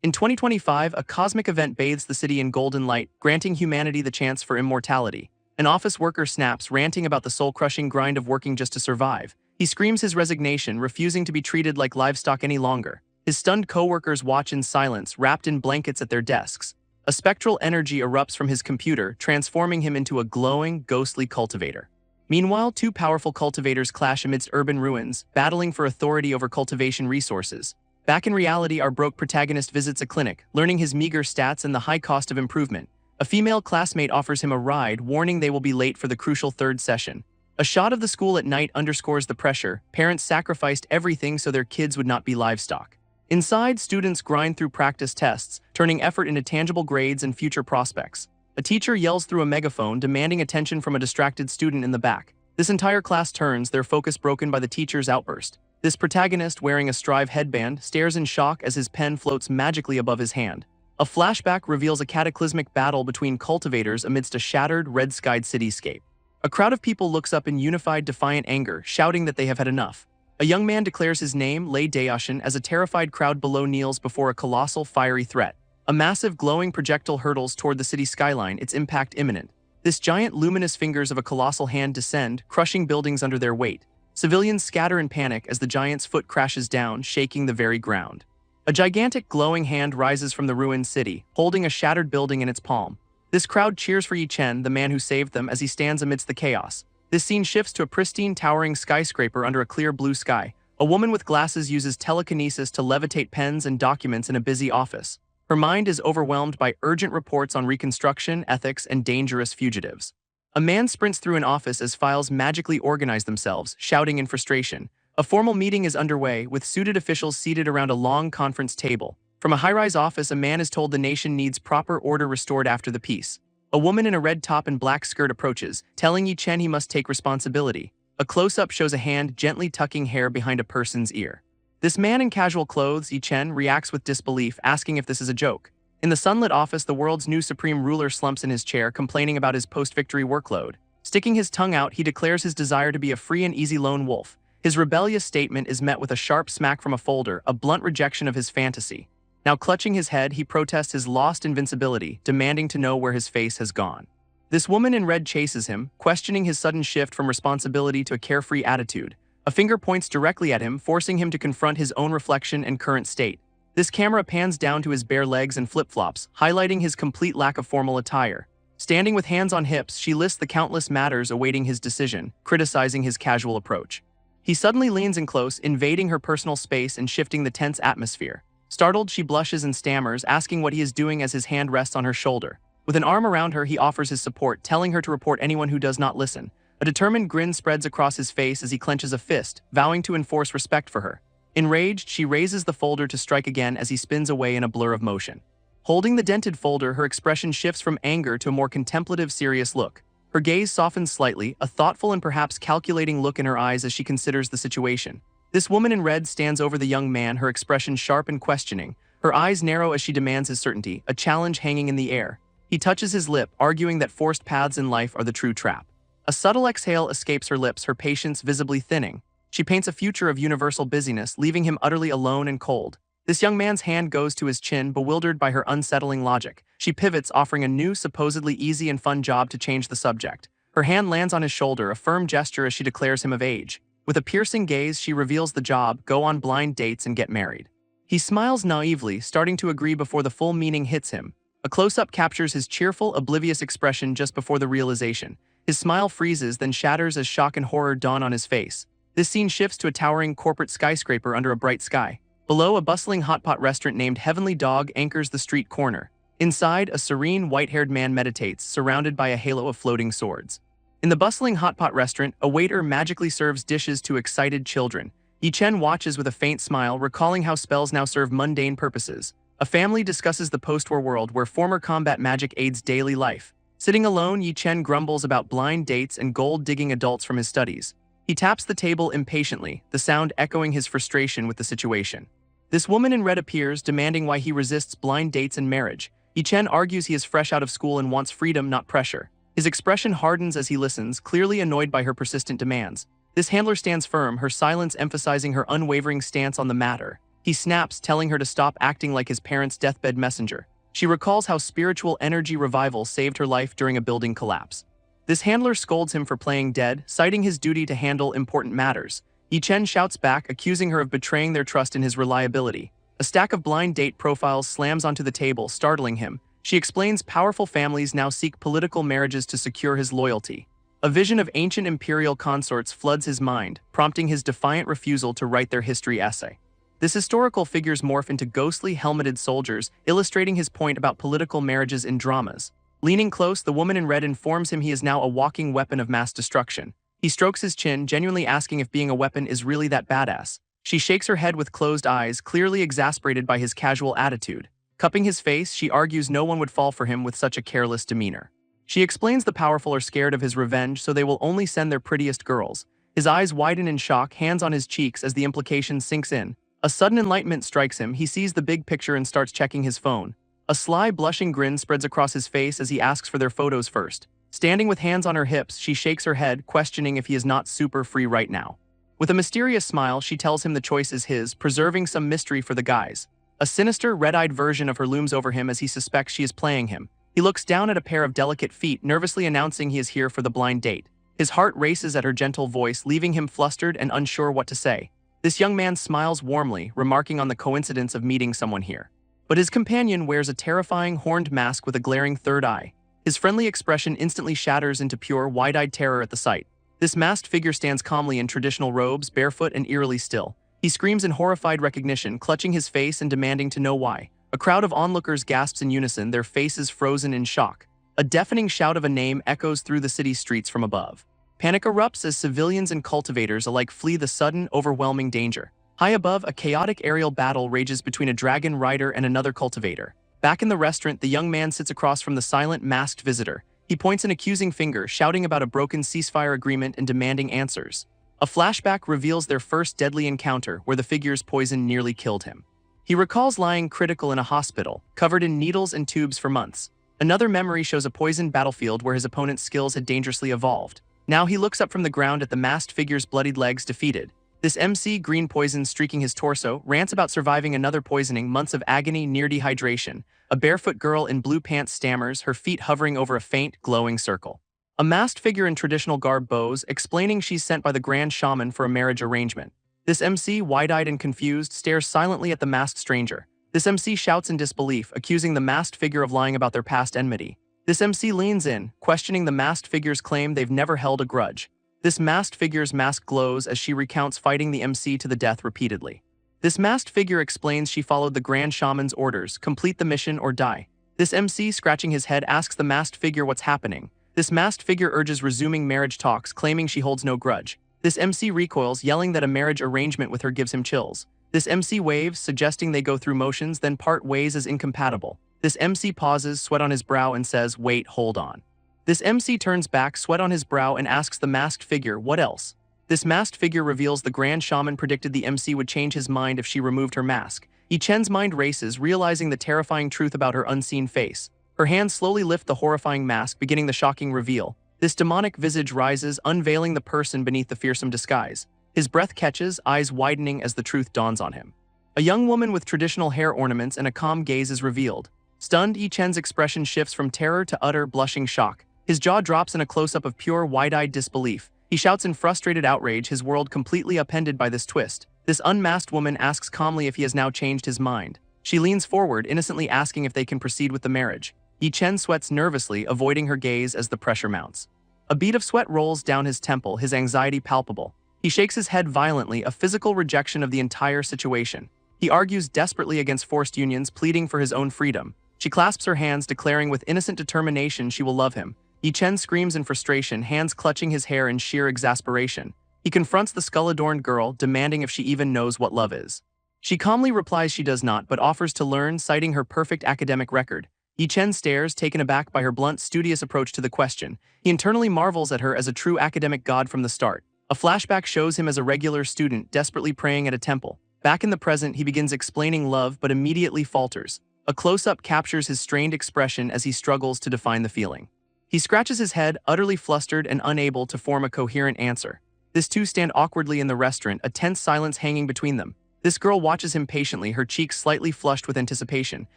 In 2025, a cosmic event bathes the city in golden light, granting humanity the chance for immortality. An office worker snaps, ranting about the soul-crushing grind of working just to survive. He screams his resignation, refusing to be treated like livestock any longer. His stunned co-workers watch in silence, wrapped in blankets at their desks. A spectral energy erupts from his computer, transforming him into a glowing, ghostly cultivator. Meanwhile, two powerful cultivators clash amidst urban ruins, battling for authority over cultivation resources. Back in reality, our broke protagonist visits a clinic, learning his meager stats and the high cost of improvement. A female classmate offers him a ride, warning they will be late for the crucial third session. A shot of the school at night underscores the pressure. Parents sacrificed everything so their kids would not be livestock. Inside, students grind through practice tests, turning effort into tangible grades and future prospects. A teacher yells through a megaphone, demanding attention from a distracted student in the back. This entire class turns, their focus broken by the teacher's outburst. This protagonist, wearing a Strive headband, stares in shock as his pen floats magically above his hand. A flashback reveals a cataclysmic battle between cultivators amidst a shattered, red-skied cityscape. A crowd of people looks up in unified, defiant anger, shouting that they have had enough. A young man declares his name, Lei Daoshin, as a terrified crowd below kneels before a colossal, fiery threat. A massive, glowing projectile hurtles toward the city skyline, its impact imminent. This giant, luminous fingers of a colossal hand descend, crushing buildings under their weight. Civilians scatter in panic as the giant's foot crashes down, shaking the very ground. A gigantic, glowing hand rises from the ruined city, holding a shattered building in its palm. This crowd cheers for Yi Chen, the man who saved them, as he stands amidst the chaos. This scene shifts to a pristine, towering skyscraper under a clear blue sky. A woman with glasses uses telekinesis to levitate pens and documents in a busy office. Her mind is overwhelmed by urgent reports on reconstruction, ethics, and dangerous fugitives. A man sprints through an office as files magically organize themselves, shouting in frustration. A formal meeting is underway, with suited officials seated around a long conference table. From a high-rise office, a man is told the nation needs proper order restored after the peace. A woman in a red top and black skirt approaches, telling Yi Chen he must take responsibility. A close-up shows a hand gently tucking hair behind a person's ear. This man in casual clothes, Yi Chen, reacts with disbelief, asking if this is a joke. In the sunlit office, the world's new supreme ruler slumps in his chair, complaining about his post-victory workload. Sticking his tongue out, he declares his desire to be a free and easy lone wolf. His rebellious statement is met with a sharp smack from a folder, a blunt rejection of his fantasy. Now clutching his head, he protests his lost invincibility, demanding to know where his face has gone. This woman in red chases him, questioning his sudden shift from responsibility to a carefree attitude. A finger points directly at him, forcing him to confront his own reflection and current state. This camera pans down to his bare legs and flip-flops, highlighting his complete lack of formal attire. Standing with hands on hips, she lists the countless matters awaiting his decision, criticizing his casual approach. He suddenly leans in close, invading her personal space and shifting the tense atmosphere. Startled, she blushes and stammers, asking what he is doing as his hand rests on her shoulder. With an arm around her, he offers his support, telling her to report anyone who does not listen. A determined grin spreads across his face as he clenches a fist, vowing to enforce respect for her. Enraged, she raises the folder to strike again as he spins away in a blur of motion. Holding the dented folder, her expression shifts from anger to a more contemplative, serious look. Her gaze softens slightly, a thoughtful and perhaps calculating look in her eyes as she considers the situation. This woman in red stands over the young man, her expression sharp and questioning. Her eyes narrow as she demands his certainty, a challenge hanging in the air. He touches his lip, arguing that forced paths in life are the true trap. A subtle exhale escapes her lips, her patience visibly thinning. She paints a future of universal busyness, leaving him utterly alone and cold. This young man's hand goes to his chin, bewildered by her unsettling logic. She pivots, offering a new, supposedly easy and fun job to change the subject. Her hand lands on his shoulder, a firm gesture as she declares him of age. With a piercing gaze, she reveals the job: go on blind dates and get married. He smiles naively, starting to agree before the full meaning hits him. A close-up captures his cheerful, oblivious expression just before the realization. His smile freezes, then shatters as shock and horror dawn on his face. This scene shifts to a towering corporate skyscraper under a bright sky. Below, a bustling hotpot restaurant named Heavenly Dog anchors the street corner. Inside, a serene, white-haired man meditates, surrounded by a halo of floating swords. In the bustling hotpot restaurant, a waiter magically serves dishes to excited children. Yi Chen watches with a faint smile, recalling how spells now serve mundane purposes. A family discusses the post-war world where former combat magic aids daily life. Sitting alone, Yi Chen grumbles about blind dates and gold-digging adults from his studies. He taps the table impatiently, the sound echoing his frustration with the situation. This woman in red appears, demanding why he resists blind dates and marriage. Yi Chen argues he is fresh out of school and wants freedom, not pressure. His expression hardens as he listens, clearly annoyed by her persistent demands. This handler stands firm, her silence emphasizing her unwavering stance on the matter. He snaps, telling her to stop acting like his parents' deathbed messenger. She recalls how spiritual energy revival saved her life during a building collapse. This handler scolds him for playing dead, citing his duty to handle important matters. Chen shouts back, accusing her of betraying their trust in his reliability. A stack of blind date profiles slams onto the table, startling him. She explains powerful families now seek political marriages to secure his loyalty. A vision of ancient imperial consorts floods his mind, prompting his defiant refusal to write their history essay. This historical figures morph into ghostly, helmeted soldiers, illustrating his point about political marriages in dramas. Leaning close, the woman in red informs him he is now a walking weapon of mass destruction. He strokes his chin, genuinely asking if being a weapon is really that badass. She shakes her head with closed eyes, clearly exasperated by his casual attitude. Cupping his face, she argues no one would fall for him with such a careless demeanor. She explains the powerful are scared of his revenge, so they will only send their prettiest girls. His eyes widen in shock, hands on his cheeks as the implication sinks in. A sudden enlightenment strikes him. He sees the big picture and starts checking his phone. A sly, blushing grin spreads across his face as he asks for their photos first. Standing with hands on her hips, she shakes her head, questioning if he is not super free right now. With a mysterious smile, she tells him the choice is his, preserving some mystery for the guys. A sinister, red-eyed version of her looms over him as he suspects she is playing him. He looks down at a pair of delicate feet, nervously announcing he is here for the blind date. His heart races at her gentle voice, leaving him flustered and unsure what to say. This young man smiles warmly, remarking on the coincidence of meeting someone here. But his companion wears a terrifying horned mask with a glaring third eye. His friendly expression instantly shatters into pure, wide-eyed terror at the sight. This masked figure stands calmly in traditional robes, barefoot and eerily still. He screams in horrified recognition, clutching his face and demanding to know why. A crowd of onlookers gasps in unison, their faces frozen in shock. A deafening shout of a name echoes through the city streets from above. Panic erupts as civilians and cultivators alike flee the sudden, overwhelming danger. High above, a chaotic aerial battle rages between a dragon rider and another cultivator. Back in the restaurant, the young man sits across from the silent, masked visitor. He points an accusing finger, shouting about a broken ceasefire agreement and demanding answers. A flashback reveals their first deadly encounter, where the figure's poison nearly killed him. He recalls lying critical in a hospital, covered in needles and tubes for months. Another memory shows a poisoned battlefield where his opponent's skills had dangerously evolved. Now he looks up from the ground at the masked figure's bloodied legs defeated. This MC, green poison streaking his torso, rants about surviving another poisoning, months of agony, near dehydration. A barefoot girl in blue pants stammers, her feet hovering over a faint, glowing circle. A masked figure in traditional garb bows, explaining she's sent by the Grand Shaman for a marriage arrangement. This MC, wide-eyed and confused, stares silently at the masked stranger. This MC shouts in disbelief, accusing the masked figure of lying about their past enmity. This MC leans in, questioning the masked figure's claim they've never held a grudge. This masked figure's mask glows as she recounts fighting the MC to the death repeatedly. This masked figure explains she followed the Grand Shaman's orders, complete the mission or die. This MC, scratching his head, asks the masked figure what's happening. This masked figure urges resuming marriage talks, claiming she holds no grudge. This MC recoils, yelling that a marriage arrangement with her gives him chills. This MC waves, suggesting they go through motions, then part ways as incompatible. This MC pauses, sweat on his brow, and says, "Wait, hold on." This MC turns back, sweat on his brow, and asks the masked figure, "What else?" This masked figure reveals the Grand Shaman predicted the MC would change his mind if she removed her mask. Chen's mind races, realizing the terrifying truth about her unseen face. Her hands slowly lift the horrifying mask, beginning the shocking reveal. This demonic visage rises, unveiling the person beneath the fearsome disguise. His breath catches, eyes widening as the truth dawns on him. A young woman with traditional hair ornaments and a calm gaze is revealed. Stunned, Chen's expression shifts from terror to utter, blushing shock. His jaw drops in a close-up of pure, wide-eyed disbelief. He shouts in frustrated outrage, his world completely upended by this twist. This unmasked woman asks calmly if he has now changed his mind. She leans forward, innocently asking if they can proceed with the marriage. Chen sweats nervously, avoiding her gaze as the pressure mounts. A bead of sweat rolls down his temple, his anxiety palpable. He shakes his head violently, a physical rejection of the entire situation. He argues desperately against forced unions, pleading for his own freedom. She clasps her hands, declaring with innocent determination she will love him. Chen screams in frustration, hands clutching his hair in sheer exasperation. He confronts the skull-adorned girl, demanding if she even knows what love is. She calmly replies she does not, but offers to learn, citing her perfect academic record. Chen stares, taken aback by her blunt, studious approach to the question. He internally marvels at her as a true academic god from the start. A flashback shows him as a regular student, desperately praying at a temple. Back in the present, he begins explaining love, but immediately falters. A close-up captures his strained expression as he struggles to define the feeling. He scratches his head, utterly flustered and unable to form a coherent answer. This two stand awkwardly in the restaurant, a tense silence hanging between them. This girl watches him patiently, her cheeks slightly flushed with anticipation.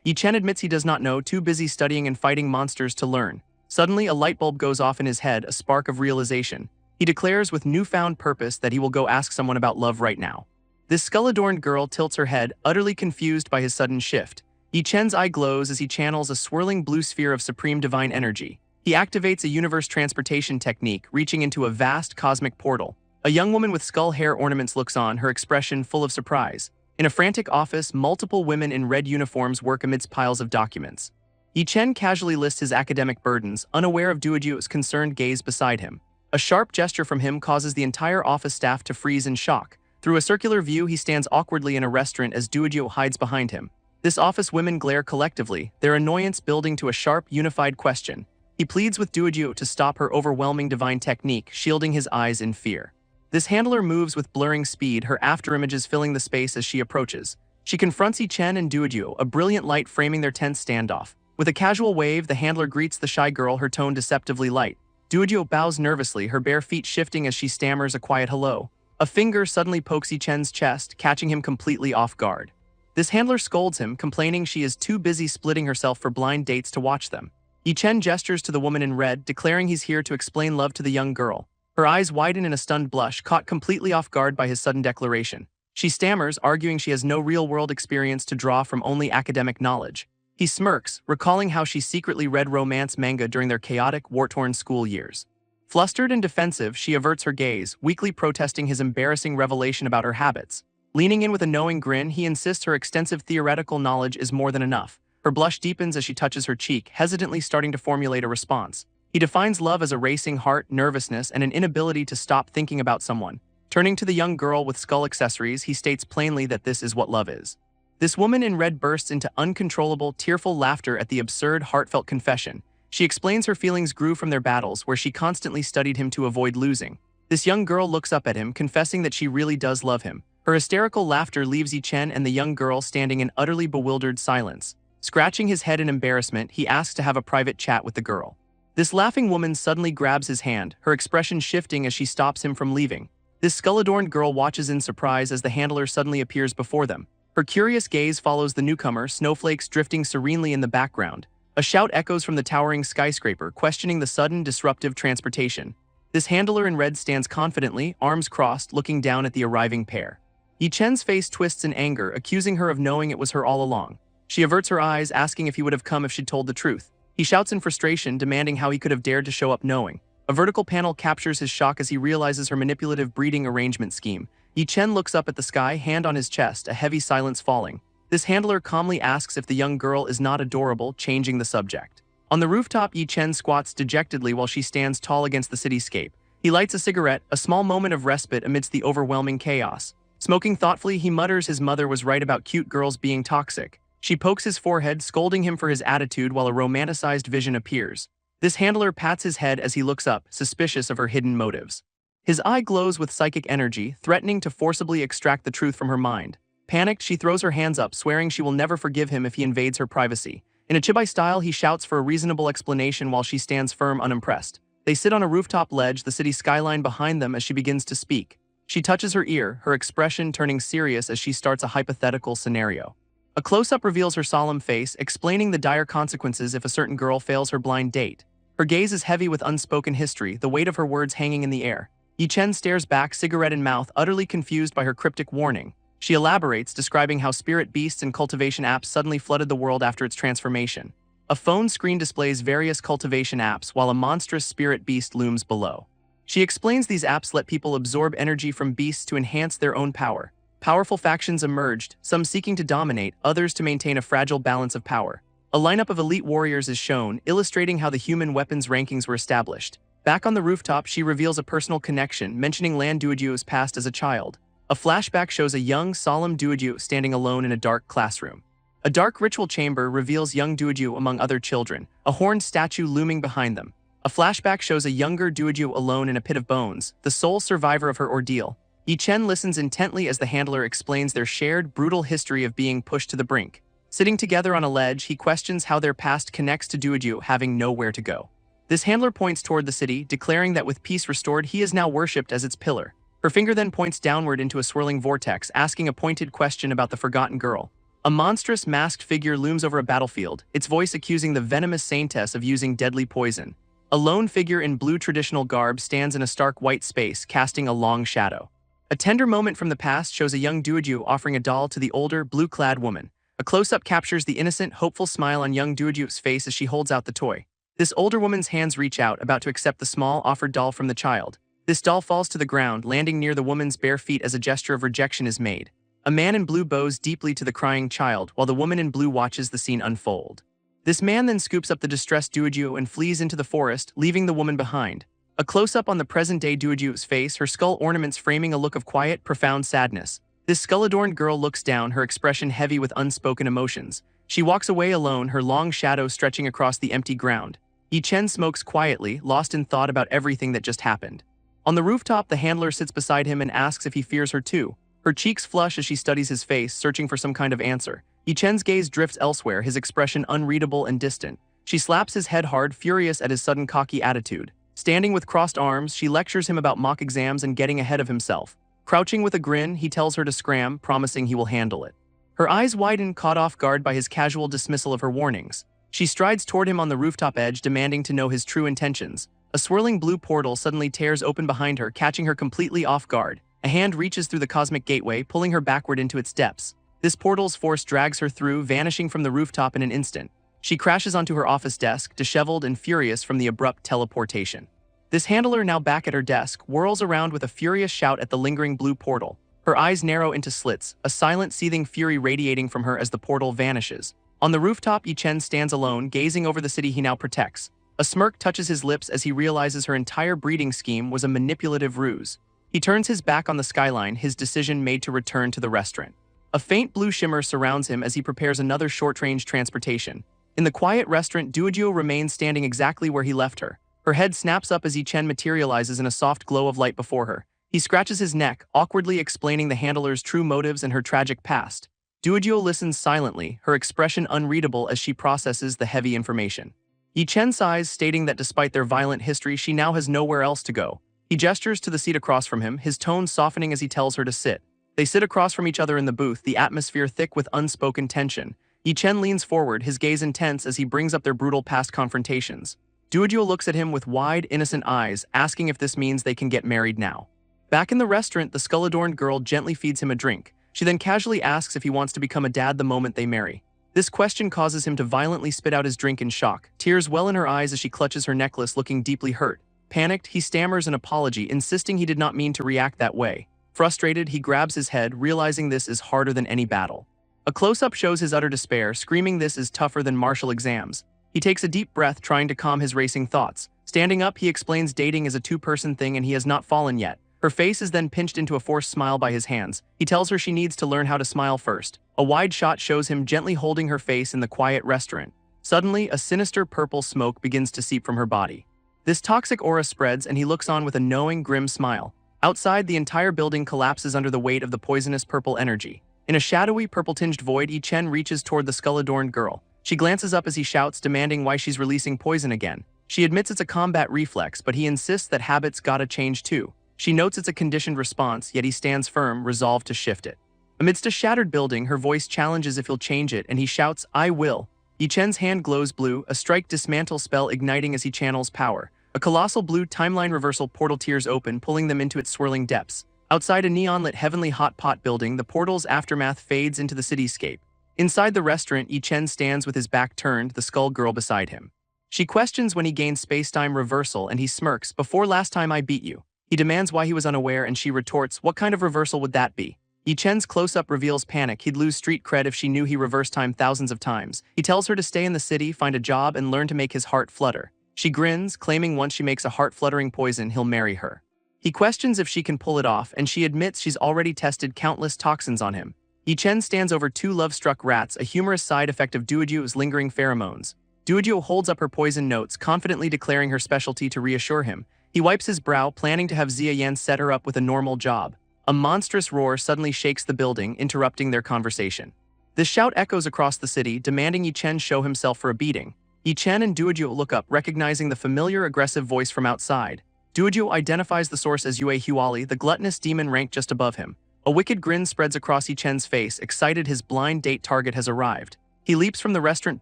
Yi-chen admits he does not know, too busy studying and fighting monsters to learn. Suddenly, a light bulb goes off in his head, a spark of realization. He declares with newfound purpose that he will go ask someone about love right now. This skull-adorned girl tilts her head, utterly confused by his sudden shift. Yi-chen's eye glows as he channels a swirling blue sphere of supreme divine energy. He activates a universe transportation technique, reaching into a vast cosmic portal. A young woman with skull hair ornaments looks on, her expression full of surprise. In a frantic office, multiple women in red uniforms work amidst piles of documents. Yi-chen casually lists his academic burdens, unaware of Duoju's concerned gaze beside him. A sharp gesture from him causes the entire office staff to freeze in shock. Through a circular view, he stands awkwardly in a restaurant as Duoju hides behind him. This office women glare collectively, their annoyance building to a sharp, unified question. He pleads with Duoju to stop her overwhelming divine technique, shielding his eyes in fear. This handler moves with blurring speed, her afterimages filling the space as she approaches. She confronts Yi-chen and Duoju, a brilliant light framing their tense standoff. With a casual wave, the handler greets the shy girl, her tone deceptively light. Duoju bows nervously, her bare feet shifting as she stammers a quiet hello. A finger suddenly pokes Yi-chen's chest, catching him completely off guard. This handler scolds him, complaining she is too busy splitting herself for blind dates to watch them. Yi-chen gestures to the woman in red, declaring he's here to explain love to the young girl. Her eyes widen in a stunned blush, caught completely off guard by his sudden declaration. She stammers, arguing she has no real-world experience to draw from, only academic knowledge. He smirks, recalling how she secretly read romance manga during their chaotic, war-torn school years. Flustered and defensive, she averts her gaze, weakly protesting his embarrassing revelation about her habits. Leaning in with a knowing grin, he insists her extensive theoretical knowledge is more than enough. Her blush deepens as she touches her cheek, hesitantly starting to formulate a response. He defines love as a racing heart, nervousness, and an inability to stop thinking about someone. Turning to the young girl with skull accessories, he states plainly that this is what love is. This woman in red bursts into uncontrollable, tearful laughter at the absurd, heartfelt confession. She explains her feelings grew from their battles, where she constantly studied him to avoid losing. This young girl looks up at him, confessing that she really does love him. Her hysterical laughter leaves Yi-chen and the young girl standing in utterly bewildered silence. Scratching his head in embarrassment, he asks to have a private chat with the girl. This laughing woman suddenly grabs his hand, her expression shifting as she stops him from leaving. This skull-adorned girl watches in surprise as the handler suddenly appears before them. Her curious gaze follows the newcomer, snowflakes drifting serenely in the background. A shout echoes from the towering skyscraper, questioning the sudden, disruptive transportation. This handler in red stands confidently, arms crossed, looking down at the arriving pair. Yi-chen's face twists in anger, accusing her of knowing it was her all along. She averts her eyes, asking if he would have come if she'd told the truth. He shouts in frustration, demanding how he could have dared to show up knowing. A vertical panel captures his shock as he realizes her manipulative breeding arrangement scheme. Yi-chen looks up at the sky, hand on his chest, a heavy silence falling. This handler calmly asks if the young girl is not adorable, changing the subject. On the rooftop, Yi-chen squats dejectedly while she stands tall against the cityscape. He lights a cigarette, a small moment of respite amidst the overwhelming chaos. Smoking thoughtfully, he mutters his mother was right about cute girls being toxic. She pokes his forehead, scolding him for his attitude while a romanticized vision appears. This handler pats his head as he looks up, suspicious of her hidden motives. His eye glows with psychic energy, threatening to forcibly extract the truth from her mind. Panicked, she throws her hands up, swearing she will never forgive him if he invades her privacy. In a chibai style, he shouts for a reasonable explanation while she stands firm, unimpressed. They sit on a rooftop ledge, the city skyline behind them as she begins to speak. She touches her ear, her expression turning serious as she starts a hypothetical scenario. A close-up reveals her solemn face, explaining the dire consequences if a certain girl fails her blind date. Her gaze is heavy with unspoken history, the weight of her words hanging in the air. Yi-chen stares back, cigarette in mouth, utterly confused by her cryptic warning. She elaborates, describing how spirit beasts and cultivation apps suddenly flooded the world after its transformation. A phone screen displays various cultivation apps while a monstrous spirit beast looms below. She explains these apps let people absorb energy from beasts to enhance their own power. Powerful factions emerged, some seeking to dominate, others to maintain a fragile balance of power. A lineup of elite warriors is shown, illustrating how the human weapons rankings were established. Back on the rooftop, she reveals a personal connection, mentioning Lan Duoju's past as a child. A flashback shows a young, solemn Duoju standing alone in a dark classroom. A dark ritual chamber reveals young Duoju among other children, a horned statue looming behind them. A flashback shows a younger Duoju alone in a pit of bones, the sole survivor of her ordeal. Yi-chen listens intently as the handler explains their shared, brutal history of being pushed to the brink. Sitting together on a ledge, he questions how their past connects to Duoju having nowhere to go. This handler points toward the city, declaring that with peace restored, he is now worshipped as its pillar. Her finger then points downward into a swirling vortex, asking a pointed question about the forgotten girl. A monstrous masked figure looms over a battlefield, its voice accusing the venomous saintess of using deadly poison. A lone figure in blue traditional garb stands in a stark white space, casting a long shadow. A tender moment from the past shows a young Duoju offering a doll to the older, blue-clad woman. A close-up captures the innocent, hopeful smile on young Duoju's face as she holds out the toy. This older woman's hands reach out, about to accept the small, offered doll from the child. This doll falls to the ground, landing near the woman's bare feet as a gesture of rejection is made. A man in blue bows deeply to the crying child, while the woman in blue watches the scene unfold. This man then scoops up the distressed Duoju and flees into the forest, leaving the woman behind. A close-up on the present-day Duoju's face, her skull ornaments framing a look of quiet, profound sadness. This skull-adorned girl looks down, her expression heavy with unspoken emotions. She walks away alone, her long shadow stretching across the empty ground. Cheon smokes quietly, lost in thought about everything that just happened. On the rooftop, the handler sits beside him and asks if he fears her too. Her cheeks flush as she studies his face, searching for some kind of answer. Cheon's gaze drifts elsewhere, his expression unreadable and distant. She slaps his head hard, furious at his sudden cocky attitude. Standing with crossed arms, she lectures him about mock exams and getting ahead of himself. Crouching with a grin, he tells her to scram, promising he will handle it. Her eyes widen, caught off guard by his casual dismissal of her warnings. She strides toward him on the rooftop edge, demanding to know his true intentions. A swirling blue portal suddenly tears open behind her, catching her completely off guard. A hand reaches through the cosmic gateway, pulling her backward into its depths. This portal's force drags her through, vanishing from the rooftop in an instant. She crashes onto her office desk, disheveled and furious from the abrupt teleportation. This handler, now back at her desk, whirls around with a furious shout at the lingering blue portal. Her eyes narrow into slits, a silent, seething fury radiating from her as the portal vanishes. On the rooftop, Cheon stands alone, gazing over the city he now protects. A smirk touches his lips as he realizes her entire breeding scheme was a manipulative ruse. He turns his back on the skyline, his decision made to return to the restaurant. A faint blue shimmer surrounds him as he prepares another short-range transportation. In the quiet restaurant, Duojuo remains standing exactly where he left her. Her head snaps up as Cheon materializes in a soft glow of light before her. He scratches his neck, awkwardly explaining the handler's true motives and her tragic past. Duojuo listens silently, her expression unreadable as she processes the heavy information. Cheon sighs, stating that despite their violent history, she now has nowhere else to go. He gestures to the seat across from him, his tone softening as he tells her to sit. They sit across from each other in the booth, the atmosphere thick with unspoken tension. Cheon leans forward, his gaze intense as he brings up their brutal past confrontations. Duojuo looks at him with wide, innocent eyes, asking if this means they can get married now. Back in the restaurant, the skull-adorned girl gently feeds him a drink. She then casually asks if he wants to become a dad the moment they marry. This question causes him to violently spit out his drink in shock. Tears well in her eyes as she clutches her necklace, looking deeply hurt. Panicked, he stammers an apology, insisting he did not mean to react that way. Frustrated, he grabs his head, realizing this is harder than any battle. A close-up shows his utter despair, screaming this is tougher than martial exams. He takes a deep breath, trying to calm his racing thoughts. Standing up, he explains dating is a two-person thing and he has not fallen yet. Her face is then pinched into a forced smile by his hands. He tells her she needs to learn how to smile first. A wide shot shows him gently holding her face in the quiet restaurant. Suddenly, a sinister purple smoke begins to seep from her body. This toxic aura spreads and he looks on with a knowing, grim smile. Outside, the entire building collapses under the weight of the poisonous purple energy. In a shadowy, purple-tinged void, Cheon reaches toward the skull-adorned girl. She glances up as he shouts, demanding why she's releasing poison again. She admits it's a combat reflex, but he insists that habits gotta change too. She notes it's a conditioned response, yet he stands firm, resolved to shift it. Amidst a shattered building, her voice challenges if he'll change it, and he shouts, I will. Cheon's hand glows blue, a strike dismantle spell igniting as he channels power. A colossal blue timeline reversal portal tears open, pulling them into its swirling depths. Outside a neon-lit heavenly hot pot building, the portal's aftermath fades into the cityscape. Inside the restaurant, Cheon stands with his back turned, the skull girl beside him. She questions when he gains space-time reversal, and he smirks, before last time I beat you. He demands why he was unaware, and she retorts, what kind of reversal would that be? Cheon's close-up reveals panic. He'd lose street cred if she knew he reversed time thousands of times. He tells her to stay in the city, find a job, and learn to make his heart flutter. She grins, claiming once she makes a heart-fluttering poison, he'll marry her. He questions if she can pull it off, and she admits she's already tested countless toxins on him. Cheon stands over two love-struck rats, a humorous side effect of Duojuo's lingering pheromones. Duojuo holds up her poison notes, confidently declaring her specialty to reassure him. He wipes his brow, planning to have Xia Yan set her up with a normal job. A monstrous roar suddenly shakes the building, interrupting their conversation. This shout echoes across the city, demanding Cheon show himself for a beating. Cheon and Duojuo look up, recognizing the familiar aggressive voice from outside. Duojo identifies the source as Yue Huali, the gluttonous demon ranked just above him. A wicked grin spreads across Yichen's face, excited his blind date target has arrived. He leaps from the restaurant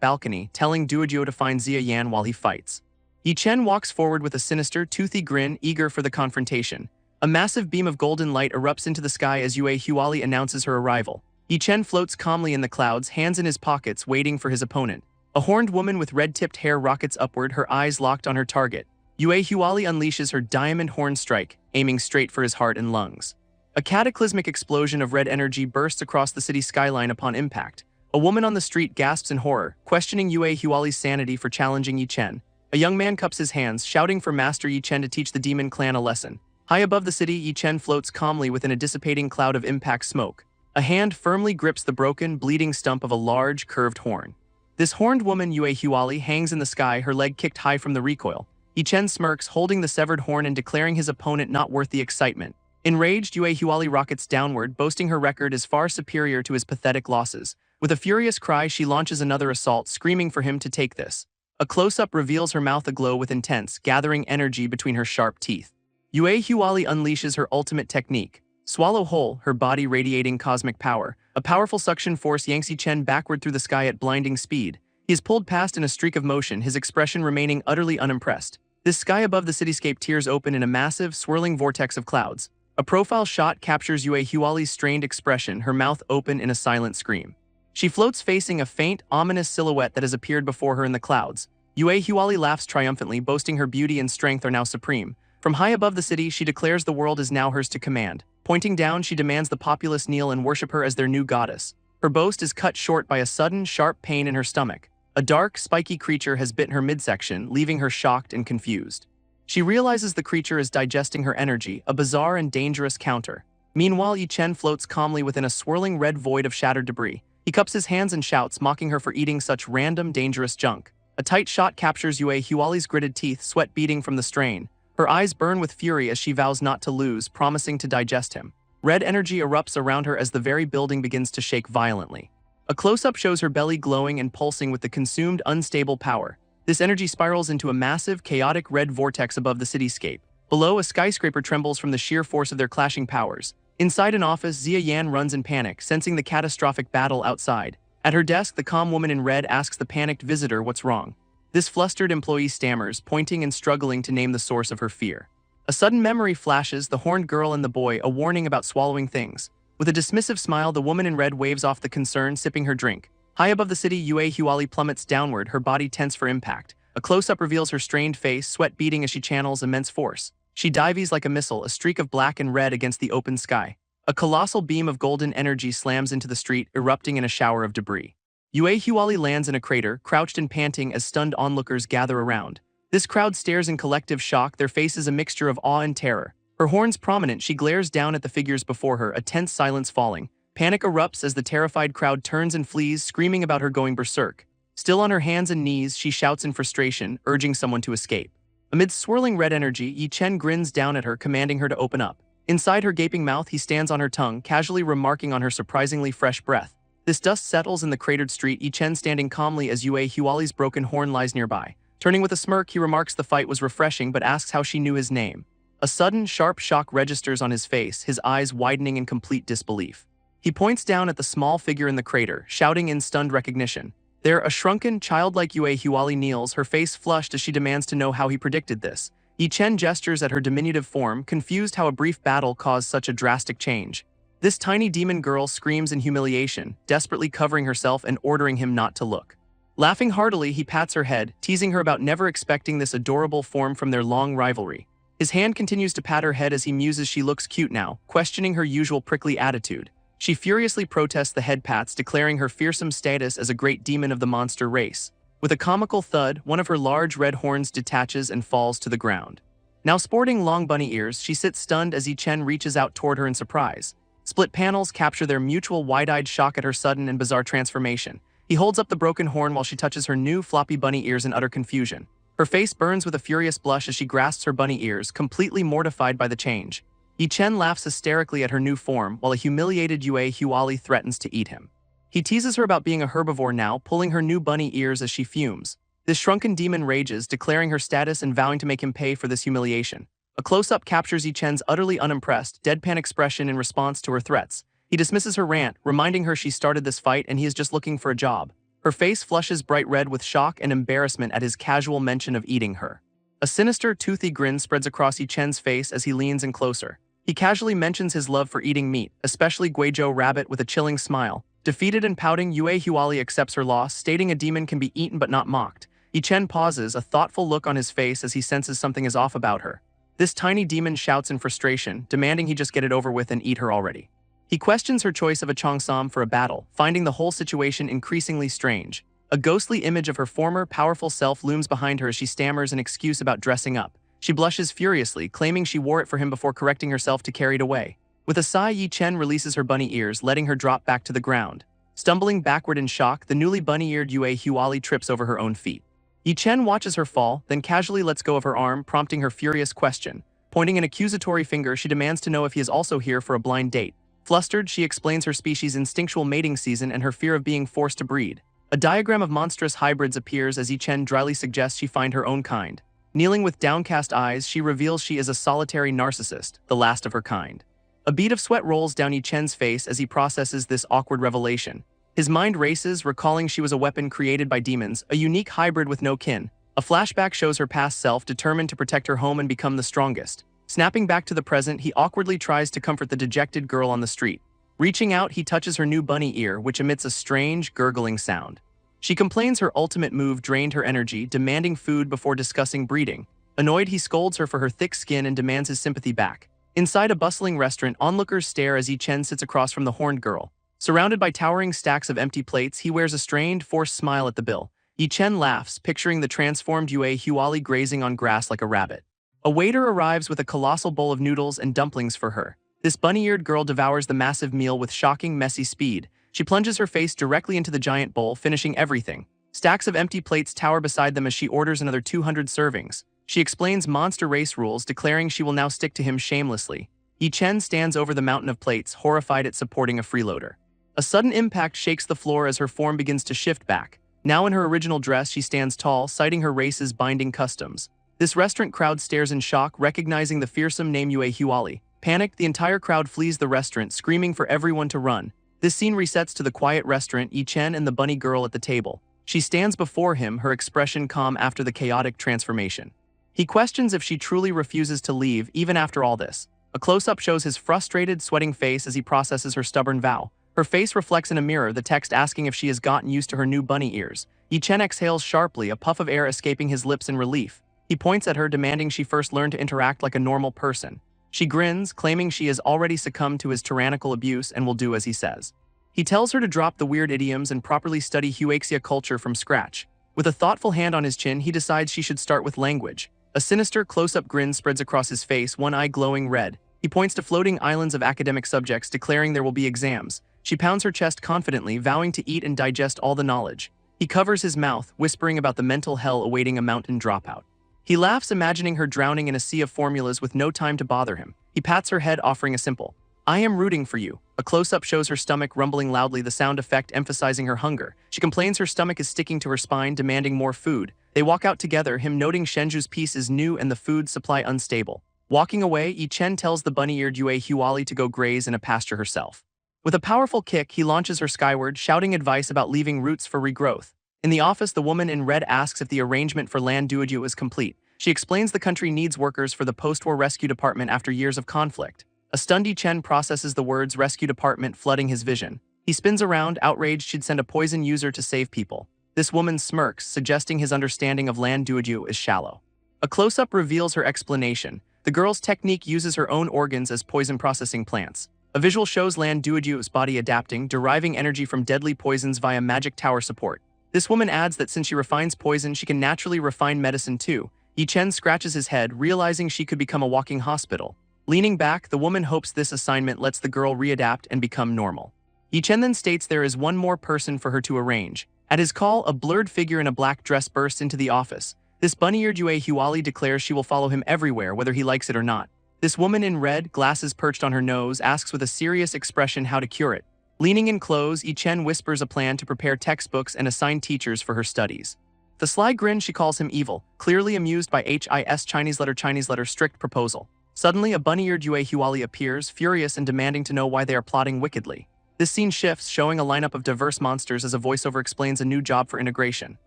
balcony, telling Duojo to find Xia Yan while he fights. Yichen walks forward with a sinister, toothy grin, eager for the confrontation. A massive beam of golden light erupts into the sky as Yue Huali announces her arrival. Yichen floats calmly in the clouds, hands in his pockets, waiting for his opponent. A horned woman with red-tipped hair rockets upward, her eyes locked on her target. Yue Huali unleashes her diamond horn strike, aiming straight for his heart and lungs. A cataclysmic explosion of red energy bursts across the city skyline upon impact. A woman on the street gasps in horror, questioning Yue Huali's sanity for challenging Yichen. A young man cups his hands, shouting for Master Yichen to teach the demon clan a lesson. High above the city, Yichen floats calmly within a dissipating cloud of impact smoke. A hand firmly grips the broken, bleeding stump of a large, curved horn. This horned woman, Yue Huali, hangs in the sky, her leg kicked high from the recoil. Yichen smirks, holding the severed horn and declaring his opponent not worth the excitement. Enraged, Yue Huali rockets downward, boasting her record is far superior to his pathetic losses. With a furious cry, she launches another assault, screaming for him to take this. A close-up reveals her mouth aglow with intense, gathering energy between her sharp teeth. Yue Huali unleashes her ultimate technique. Swallow whole, her body radiating cosmic power. A powerful suction force yanks Yichen backward through the sky at blinding speed. He is pulled past in a streak of motion, his expression remaining utterly unimpressed. This sky above the cityscape tears open in a massive, swirling vortex of clouds. A profile shot captures Yue Huali's strained expression, her mouth open in a silent scream. She floats facing a faint, ominous silhouette that has appeared before her in the clouds. Yue Huali laughs triumphantly, boasting her beauty and strength are now supreme. From high above the city, she declares the world is now hers to command. Pointing down, she demands the populace kneel and worship her as their new goddess. Her boast is cut short by a sudden, sharp pain in her stomach. A dark, spiky creature has bitten her midsection, leaving her shocked and confused. She realizes the creature is digesting her energy, a bizarre and dangerous counter. Meanwhile, Yichen floats calmly within a swirling red void of shattered debris. He cups his hands and shouts, mocking her for eating such random, dangerous junk. A tight shot captures Yue Huali's gritted teeth, sweat beading from the strain. Her eyes burn with fury as she vows not to lose, promising to digest him. Red energy erupts around her as the very building begins to shake violently. A close-up shows her belly glowing and pulsing with the consumed, unstable power. This energy spirals into a massive, chaotic red vortex above the cityscape. Below, a skyscraper trembles from the sheer force of their clashing powers. Inside an office, Xia Yan runs in panic, sensing the catastrophic battle outside. At her desk, the calm woman in red asks the panicked visitor what's wrong. This flustered employee stammers, pointing and struggling to name the source of her fear. A sudden memory flashes, the horned girl and the boy, a warning about swallowing things. With a dismissive smile, the woman in red waves off the concern, sipping her drink. High above the city, Yue Huali plummets downward, her body tense for impact. A close-up reveals her strained face, sweat beading as she channels immense force. She dives like a missile, a streak of black and red against the open sky. A colossal beam of golden energy slams into the street, erupting in a shower of debris. Yue Huali lands in a crater, crouched and panting as stunned onlookers gather around. This crowd stares in collective shock, their faces a mixture of awe and terror. Her horns prominent, she glares down at the figures before her, a tense silence falling. Panic erupts as the terrified crowd turns and flees, screaming about her going berserk. Still on her hands and knees, she shouts in frustration, urging someone to escape. Amid swirling red energy, Yichen grins down at her, commanding her to open up. Inside her gaping mouth, he stands on her tongue, casually remarking on her surprisingly fresh breath. This dust settles in the cratered street, Yichen standing calmly as Yue Huali's broken horn lies nearby. Turning with a smirk, he remarks the fight was refreshing but asks how she knew his name. A sudden, sharp shock registers on his face, his eyes widening in complete disbelief. He points down at the small figure in the crater, shouting in stunned recognition. There, a shrunken, childlike Yue Huali kneels, her face flushed as she demands to know how he predicted this. Yichen gestures at her diminutive form, confused how a brief battle caused such a drastic change. This tiny demon girl screams in humiliation, desperately covering herself and ordering him not to look. Laughing heartily, he pats her head, teasing her about never expecting this adorable form from their long rivalry. His hand continues to pat her head as he muses she looks cute now, questioning her usual prickly attitude. She furiously protests the head pats, declaring her fearsome status as a great demon of the monster race. With a comical thud, one of her large red horns detaches and falls to the ground. Now sporting long bunny ears, she sits stunned as Yichen reaches out toward her in surprise. Split panels capture their mutual wide-eyed shock at her sudden and bizarre transformation. He holds up the broken horn while she touches her new floppy bunny ears in utter confusion. Her face burns with a furious blush as she grasps her bunny ears, completely mortified by the change. Yichen laughs hysterically at her new form, while a humiliated Yue Huali threatens to eat him. He teases her about being a herbivore now, pulling her new bunny ears as she fumes. This shrunken demon rages, declaring her status and vowing to make him pay for this humiliation. A close-up captures Yi-chen's utterly unimpressed, deadpan expression in response to her threats. He dismisses her rant, reminding her she started this fight and he is just looking for a job. Her face flushes bright red with shock and embarrassment at his casual mention of eating her. A sinister, toothy grin spreads across Yi-chen's face as he leans in closer. He casually mentions his love for eating meat, especially Guizhou rabbit, with a chilling smile. Defeated and pouting, Yue Huali accepts her loss, stating a demon can be eaten but not mocked. Yi-chen pauses, a thoughtful look on his face as he senses something is off about her. This tiny demon shouts in frustration, demanding he just get it over with and eat her already. He questions her choice of a Cheongsam for a battle, finding the whole situation increasingly strange. A ghostly image of her former, powerful self looms behind her as she stammers an excuse about dressing up. She blushes furiously, claiming she wore it for him before correcting herself to carry it away. With a sigh, Yi-chen releases her bunny ears, letting her drop back to the ground. Stumbling backward in shock, the newly bunny-eared Yue Huali trips over her own feet. Yi-chen watches her fall, then casually lets go of her arm, prompting her furious question. Pointing an accusatory finger, she demands to know if he is also here for a blind date. Flustered, she explains her species' instinctual mating season and her fear of being forced to breed. A diagram of monstrous hybrids appears as Yi-chen dryly suggests she find her own kind. Kneeling with downcast eyes, she reveals she is a solitary narcissist, the last of her kind. A bead of sweat rolls down Yi-chen's face as he processes this awkward revelation. His mind races, recalling she was a weapon created by demons, a unique hybrid with no kin. A flashback shows her past self determined to protect her home and become the strongest. Snapping back to the present, he awkwardly tries to comfort the dejected girl on the street. Reaching out, he touches her new bunny ear, which emits a strange, gurgling sound. She complains her ultimate move drained her energy, demanding food before discussing breeding. Annoyed, he scolds her for her thick skin and demands his sympathy back. Inside a bustling restaurant, onlookers stare as Yi-chen sits across from the horned girl. Surrounded by towering stacks of empty plates, he wears a strained, forced smile at the bill. Yi-chen laughs, picturing the transformed Yue Huali grazing on grass like a rabbit. A waiter arrives with a colossal bowl of noodles and dumplings for her. This bunny-eared girl devours the massive meal with shocking, messy speed. She plunges her face directly into the giant bowl, finishing everything. Stacks of empty plates tower beside them as she orders another 200 servings. She explains monster race rules, declaring she will now stick to him shamelessly. Yi-chen stands over the mountain of plates, horrified at supporting a freeloader. A sudden impact shakes the floor as her form begins to shift back. Now in her original dress, she stands tall, citing her race's binding customs. This restaurant crowd stares in shock, recognizing the fearsome name Yue Huali. Panicked, the entire crowd flees the restaurant, screaming for everyone to run. This scene resets to the quiet restaurant, Yi-chen and the bunny girl at the table. She stands before him, her expression calm after the chaotic transformation. He questions if she truly refuses to leave, even after all this. A close-up shows his frustrated, sweating face as he processes her stubborn vow. Her face reflects in a mirror, the text asking if she has gotten used to her new bunny ears. Yi-chen exhales sharply, a puff of air escaping his lips in relief. He points at her, demanding she first learn to interact like a normal person. She grins, claiming she has already succumbed to his tyrannical abuse and will do as he says. He tells her to drop the weird idioms and properly study Huaxia culture from scratch. With a thoughtful hand on his chin, he decides she should start with language. A sinister, close-up grin spreads across his face, one eye glowing red. He points to floating islands of academic subjects, declaring there will be exams. She pounds her chest confidently, vowing to eat and digest all the knowledge. He covers his mouth, whispering about the mental hell awaiting a mountain dropout. He laughs, imagining her drowning in a sea of formulas with no time to bother him. He pats her head, offering a simple, "I am rooting for you." A close-up shows her stomach rumbling loudly, the sound effect emphasizing her hunger. She complains her stomach is sticking to her spine, demanding more food. They walk out together, him noting Shenju's piece is new and the food supply unstable. Walking away, Yi-chen tells the bunny-eared Yue Huali to go graze in a pasture herself. With a powerful kick, he launches her skyward, shouting advice about leaving roots for regrowth. In the office, the woman in red asks if the arrangement for land duoduo is complete. She explains the country needs workers for the post-war rescue department after years of conflict. A stunned Yi-chen processes the words rescue department, flooding his vision. He spins around, outraged she'd send a poison user to save people. This woman smirks, suggesting his understanding of land duoduo is shallow. A close-up reveals her explanation. The girl's technique uses her own organs as poison processing plants. A visual shows land duoduo's body adapting, deriving energy from deadly poisons via magic tower support. This woman adds that since she refines poison, she can naturally refine medicine too. Yi-chen scratches his head, realizing she could become a walking hospital. Leaning back, the woman hopes this assignment lets the girl readapt and become normal. Yi-chen then states there is one more person for her to arrange. At his call, a blurred figure in a black dress bursts into the office. This bunny-eared Yue Huali declares she will follow him everywhere, whether he likes it or not. This woman in red, glasses perched on her nose, asks with a serious expression how to cure it. Leaning in close, Yi-chen whispers a plan to prepare textbooks and assign teachers for her studies. The sly grin, she calls him evil, clearly amused by his Chinese letter strict proposal. Suddenly, a bunny-eared Yue Huali appears, furious and demanding to know why they are plotting wickedly. This scene shifts, showing a lineup of diverse monsters as a voiceover explains a new job for integration.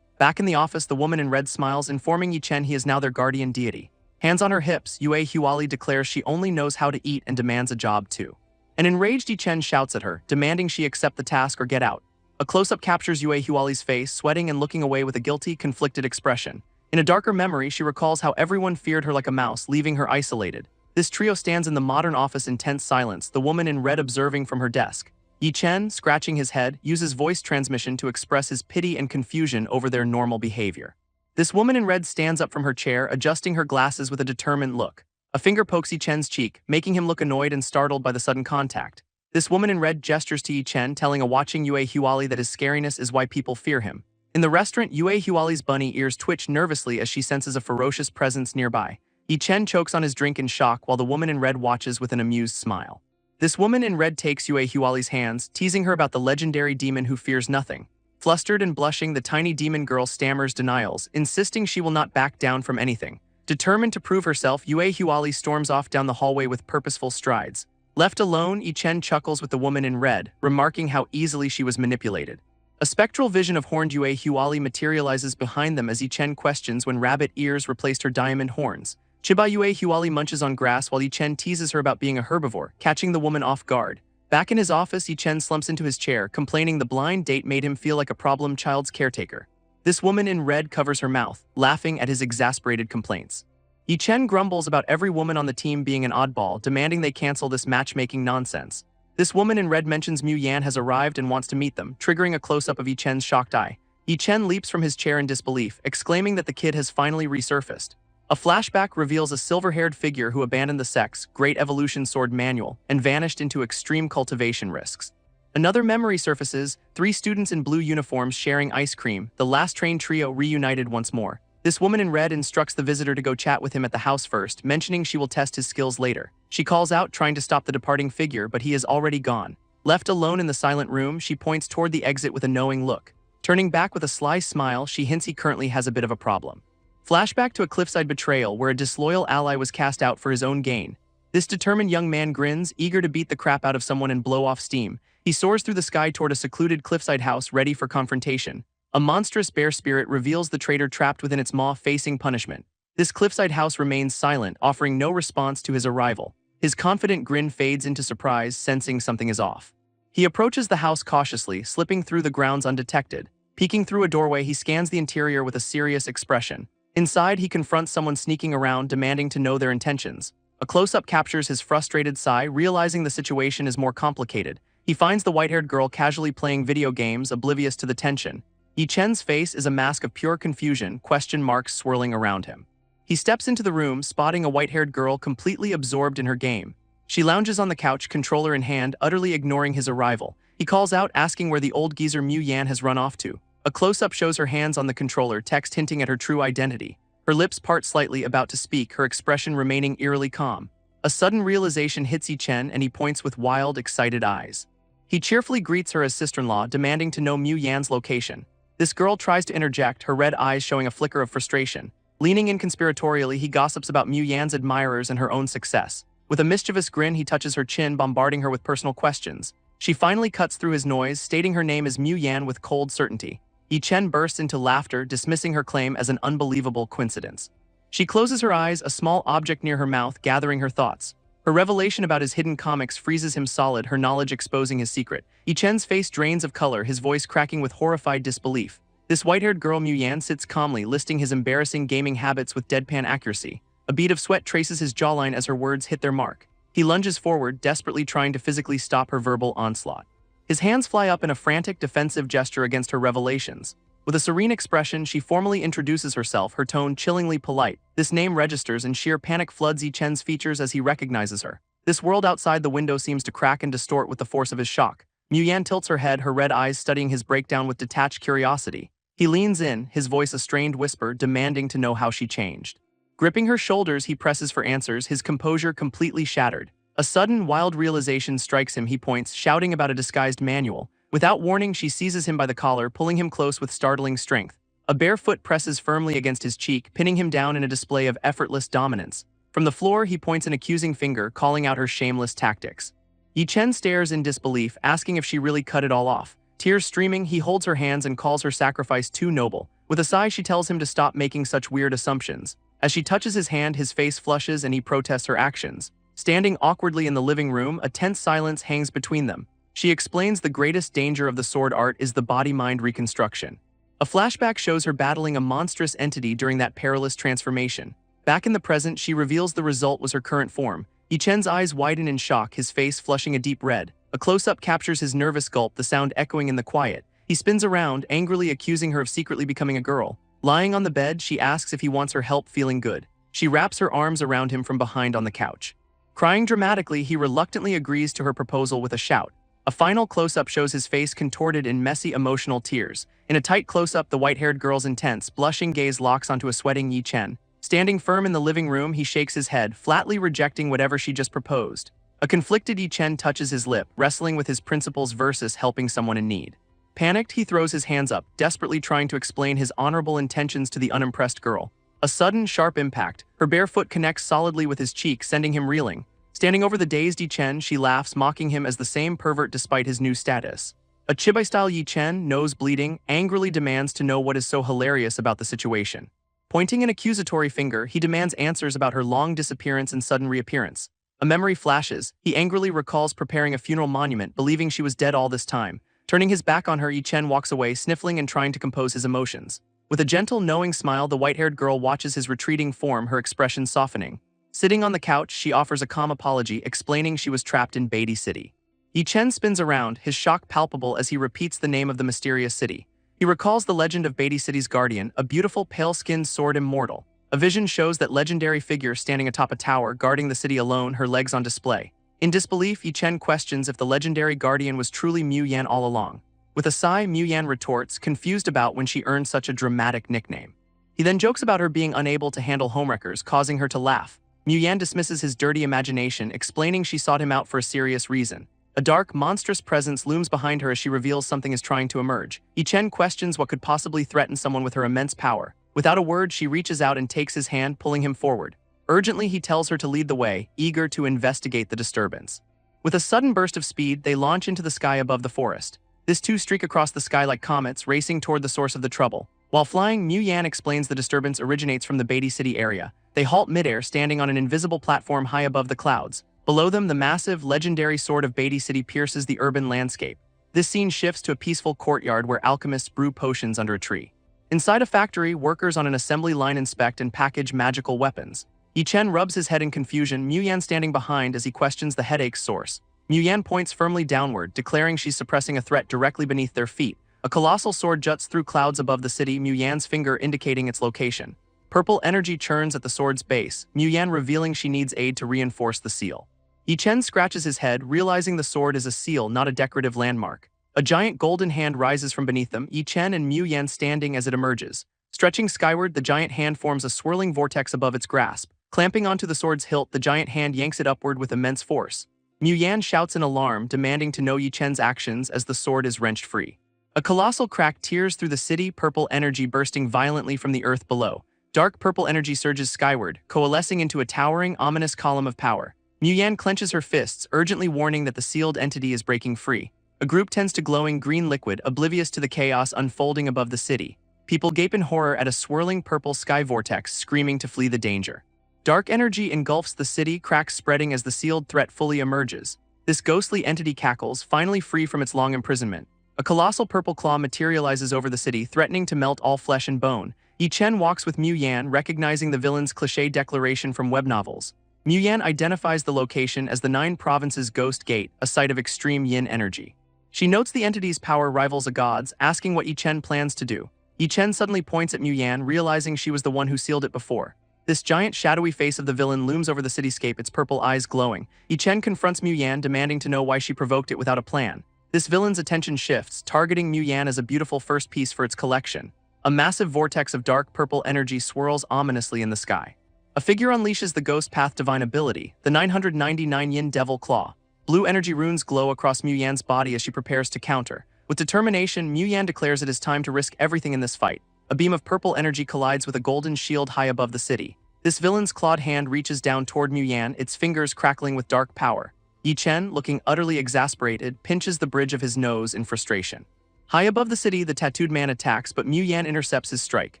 Back in the office, the woman in red smiles, informing Yi Chen he is now their guardian deity. Hands on her hips, Yue Huali declares she only knows how to eat and demands a job too. An enraged Yi Chen shouts at her, demanding she accept the task or get out. A close-up captures Yue Huali's face, sweating and looking away with a guilty, conflicted expression. In a darker memory, she recalls how everyone feared her like a mouse, leaving her isolated. This trio stands in the modern office in tense silence, the woman in red observing from her desk. Yi Chen, scratching his head, uses voice transmission to express his pity and confusion over their normal behavior. This woman in red stands up from her chair, adjusting her glasses with a determined look. A finger pokes Yi Chen's cheek, making him look annoyed and startled by the sudden contact. This woman in red gestures to Yi Chen, telling a watching Yue Huali that his scariness is why people fear him. In the restaurant, Yue Huali's bunny ears twitch nervously as she senses a ferocious presence nearby. Yi Chen chokes on his drink in shock while the woman in red watches with an amused smile. This woman in red takes Yue Huali's hands, teasing her about the legendary demon who fears nothing. Flustered and blushing, the tiny demon girl stammers denials, insisting she will not back down from anything. Determined to prove herself, Yue Huali storms off down the hallway with purposeful strides. Left alone, Yi Chen chuckles with the woman in red, remarking how easily she was manipulated. A spectral vision of horned Yue Huali materializes behind them as Yi Chen questions when rabbit ears replaced her diamond horns. Chiba Yue Huali munches on grass while Yi Chen teases her about being a herbivore, catching the woman off guard. Back in his office, Yi Chen slumps into his chair, complaining the blind date made him feel like a problem child's caretaker. This woman in red covers her mouth, laughing at his exasperated complaints. Yi Chen grumbles about every woman on the team being an oddball, demanding they cancel this matchmaking nonsense. This woman in red mentions Mu Yan has arrived and wants to meet them, triggering a close-up of Yi Chen's shocked eye. Yi Chen leaps from his chair in disbelief, exclaiming that the kid has finally resurfaced. A flashback reveals a silver-haired figure who abandoned the sex, Great Evolution Sword manual, and vanished into extreme cultivation risks. Another memory surfaces, 3 students in blue uniforms sharing ice cream, the last train trio reunited once more. This woman in red instructs the visitor to go chat with him at the house first, mentioning she will test his skills later. She calls out, trying to stop the departing figure, but he is already gone. Left alone in the silent room, she points toward the exit with a knowing look. Turning back with a sly smile, she hints he currently has a bit of a problem. Flashback to a cliffside betrayal where a disloyal ally was cast out for his own gain. This determined young man grins, eager to beat the crap out of someone and blow off steam. He soars through the sky toward a secluded cliffside house ready for confrontation. A monstrous bear spirit reveals the traitor trapped within its maw facing punishment. This cliffside house remains silent, offering no response to his arrival. His confident grin fades into surprise, sensing something is off. He approaches the house cautiously, slipping through the grounds undetected. Peeking through a doorway, he scans the interior with a serious expression. Inside, he confronts someone sneaking around, demanding to know their intentions. A close-up captures his frustrated sigh, realizing the situation is more complicated. He finds the white-haired girl casually playing video games, oblivious to the tension. Yi Chen's face is a mask of pure confusion, question marks swirling around him. He steps into the room, spotting a white-haired girl completely absorbed in her game. She lounges on the couch, controller in hand, utterly ignoring his arrival. He calls out, asking where the old geezer Mu Yan has run off to. A close-up shows her hands on the controller, text hinting at her true identity. Her lips part slightly, about to speak, her expression remaining eerily calm. A sudden realization hits Yi Chen, and he points with wild, excited eyes. He cheerfully greets her as sister-in-law, demanding to know Mu Yan's location. This girl tries to interject, her red eyes showing a flicker of frustration. Leaning in conspiratorially, he gossips about Mu Yan's admirers and her own success. With a mischievous grin, he touches her chin, bombarding her with personal questions. She finally cuts through his noise, stating her name is Mu Yan with cold certainty. Yi Chen bursts into laughter, dismissing her claim as an unbelievable coincidence. She closes her eyes, a small object near her mouth, gathering her thoughts. Her revelation about his hidden comics freezes him solid, her knowledge exposing his secret. Yi Chen's face drains of color, his voice cracking with horrified disbelief. This white-haired girl Mu Yan sits calmly, listing his embarrassing gaming habits with deadpan accuracy. A bead of sweat traces his jawline as her words hit their mark. He lunges forward, desperately trying to physically stop her verbal onslaught. His hands fly up in a frantic, defensive gesture against her revelations. With a serene expression, she formally introduces herself, her tone chillingly polite. This name registers, and sheer panic floods Yi Chen's features as he recognizes her. This world outside the window seems to crack and distort with the force of his shock. Mu Yan tilts her head, her red eyes studying his breakdown with detached curiosity. He leans in, his voice a strained whisper, demanding to know how she changed. Gripping her shoulders, he presses for answers, his composure completely shattered. A sudden, wild realization strikes him, he points, shouting about a disguised manual. Without warning, she seizes him by the collar, pulling him close with startling strength. A bare foot presses firmly against his cheek, pinning him down in a display of effortless dominance. From the floor, he points an accusing finger, calling out her shameless tactics. Yi-Chen stares in disbelief, asking if she really cut it all off. Tears streaming, he holds her hands and calls her sacrifice too noble. With a sigh, she tells him to stop making such weird assumptions. As she touches his hand, his face flushes and he protests her actions. Standing awkwardly in the living room, a tense silence hangs between them. She explains the greatest danger of the sword art is the body-mind reconstruction. A flashback shows her battling a monstrous entity during that perilous transformation. Back in the present, she reveals the result was her current form. Yi-Chen's eyes widen in shock, his face flushing a deep red. A close-up captures his nervous gulp, the sound echoing in the quiet. He spins around, angrily accusing her of secretly becoming a girl. Lying on the bed, she asks if he wants her help feeling good. She wraps her arms around him from behind on the couch. Crying dramatically, he reluctantly agrees to her proposal with a shout. A final close-up shows his face contorted in messy emotional tears. In a tight close-up, the white-haired girl's intense, blushing gaze locks onto a sweating Yi-Chen. Standing firm in the living room, he shakes his head, flatly rejecting whatever she just proposed. A conflicted Yi-Chen touches his lip, wrestling with his principles versus helping someone in need. Panicked, he throws his hands up, desperately trying to explain his honorable intentions to the unimpressed girl. A sudden, sharp impact. Her bare foot connects solidly with his cheek, sending him reeling. Standing over the dazed Yi-Chen, she laughs, mocking him as the same pervert despite his new status. A chibai-style Yi-Chen, nose bleeding, angrily demands to know what is so hilarious about the situation. Pointing an accusatory finger, he demands answers about her long disappearance and sudden reappearance. A memory flashes. He angrily recalls preparing a funeral monument, believing she was dead all this time. Turning his back on her, Yi-Chen walks away, sniffling and trying to compose his emotions. With a gentle, knowing smile, the white-haired girl watches his retreating form, her expression softening. Sitting on the couch, she offers a calm apology, explaining she was trapped in Beatty City. Yi-Chen spins around, his shock palpable as he repeats the name of the mysterious city. He recalls the legend of Beatty City's guardian, a beautiful, pale-skinned sword immortal. A vision shows that legendary figure standing atop a tower, guarding the city alone, her legs on display. In disbelief, Yi-Chen questions if the legendary guardian was truly Mu Yan all along. With a sigh, Mu Yan retorts, confused about when she earned such a dramatic nickname. He then jokes about her being unable to handle homewreckers, causing her to laugh. Mu Yan dismisses his dirty imagination, explaining she sought him out for a serious reason. A dark, monstrous presence looms behind her as she reveals something is trying to emerge. Yi-Chen questions what could possibly threaten someone with her immense power. Without a word, she reaches out and takes his hand, pulling him forward. Urgently, he tells her to lead the way, eager to investigate the disturbance. With a sudden burst of speed, they launch into the sky above the forest. This two streak across the sky like comets, racing toward the source of the trouble. While flying, Mu Yan explains the disturbance originates from the Beatty City area. They halt midair, standing on an invisible platform high above the clouds. Below them, the massive, legendary sword of Beatty City pierces the urban landscape. This scene shifts to a peaceful courtyard where alchemists brew potions under a tree. Inside a factory, workers on an assembly line inspect and package magical weapons. Yi-Chen rubs his head in confusion, Mu Yan standing behind as he questions the headache's source. Mu Yan points firmly downward, declaring she's suppressing a threat directly beneath their feet. A colossal sword juts through clouds above the city, Mu Yan's finger indicating its location. Purple energy churns at the sword's base, Mu Yan revealing she needs aid to reinforce the seal. Yi-Chen scratches his head, realizing the sword is a seal, not a decorative landmark. A giant golden hand rises from beneath them, Yi-Chen and Mu Yan standing as it emerges. Stretching skyward, the giant hand forms a swirling vortex above its grasp. Clamping onto the sword's hilt, the giant hand yanks it upward with immense force. Mu Yan shouts in alarm, demanding to know Yi-Chen's actions as the sword is wrenched free. A colossal crack tears through the city, purple energy bursting violently from the earth below. Dark purple energy surges skyward, coalescing into a towering, ominous column of power. Mu Yan clenches her fists, urgently warning that the sealed entity is breaking free. A group tends to glowing green liquid, oblivious to the chaos unfolding above the city. People gape in horror at a swirling purple sky vortex, screaming to flee the danger. Dark energy engulfs the city, cracks spreading as the sealed threat fully emerges. This ghostly entity cackles, finally free from its long imprisonment. A colossal purple claw materializes over the city, threatening to melt all flesh and bone. Yi-Chen walks with Mu Yan, recognizing the villain's cliché declaration from web novels. Mu Yan identifies the location as the 9 Provinces Ghost Gate, a site of extreme yin energy. She notes the entity's power rivals a god's, asking what Yi-Chen plans to do. Yi-Chen suddenly points at Mu Yan, realizing she was the one who sealed it before. This giant, shadowy face of the villain looms over the cityscape, its purple eyes glowing. Yi-Chen confronts Mu Yan, demanding to know why she provoked it without a plan. This villain's attention shifts, targeting Mu Yan as a beautiful first piece for its collection. A massive vortex of dark purple energy swirls ominously in the sky. A figure unleashes the Ghost Path Divine ability, the 999 Yin Devil Claw. Blue energy runes glow across Mu Yan's body as she prepares to counter. With determination, Mu Yan declares it is time to risk everything in this fight. A beam of purple energy collides with a golden shield high above the city. This villain's clawed hand reaches down toward Mu Yan, its fingers crackling with dark power. Yi Chen, looking utterly exasperated, pinches the bridge of his nose in frustration. High above the city, the tattooed man attacks, but Mu Yan intercepts his strike.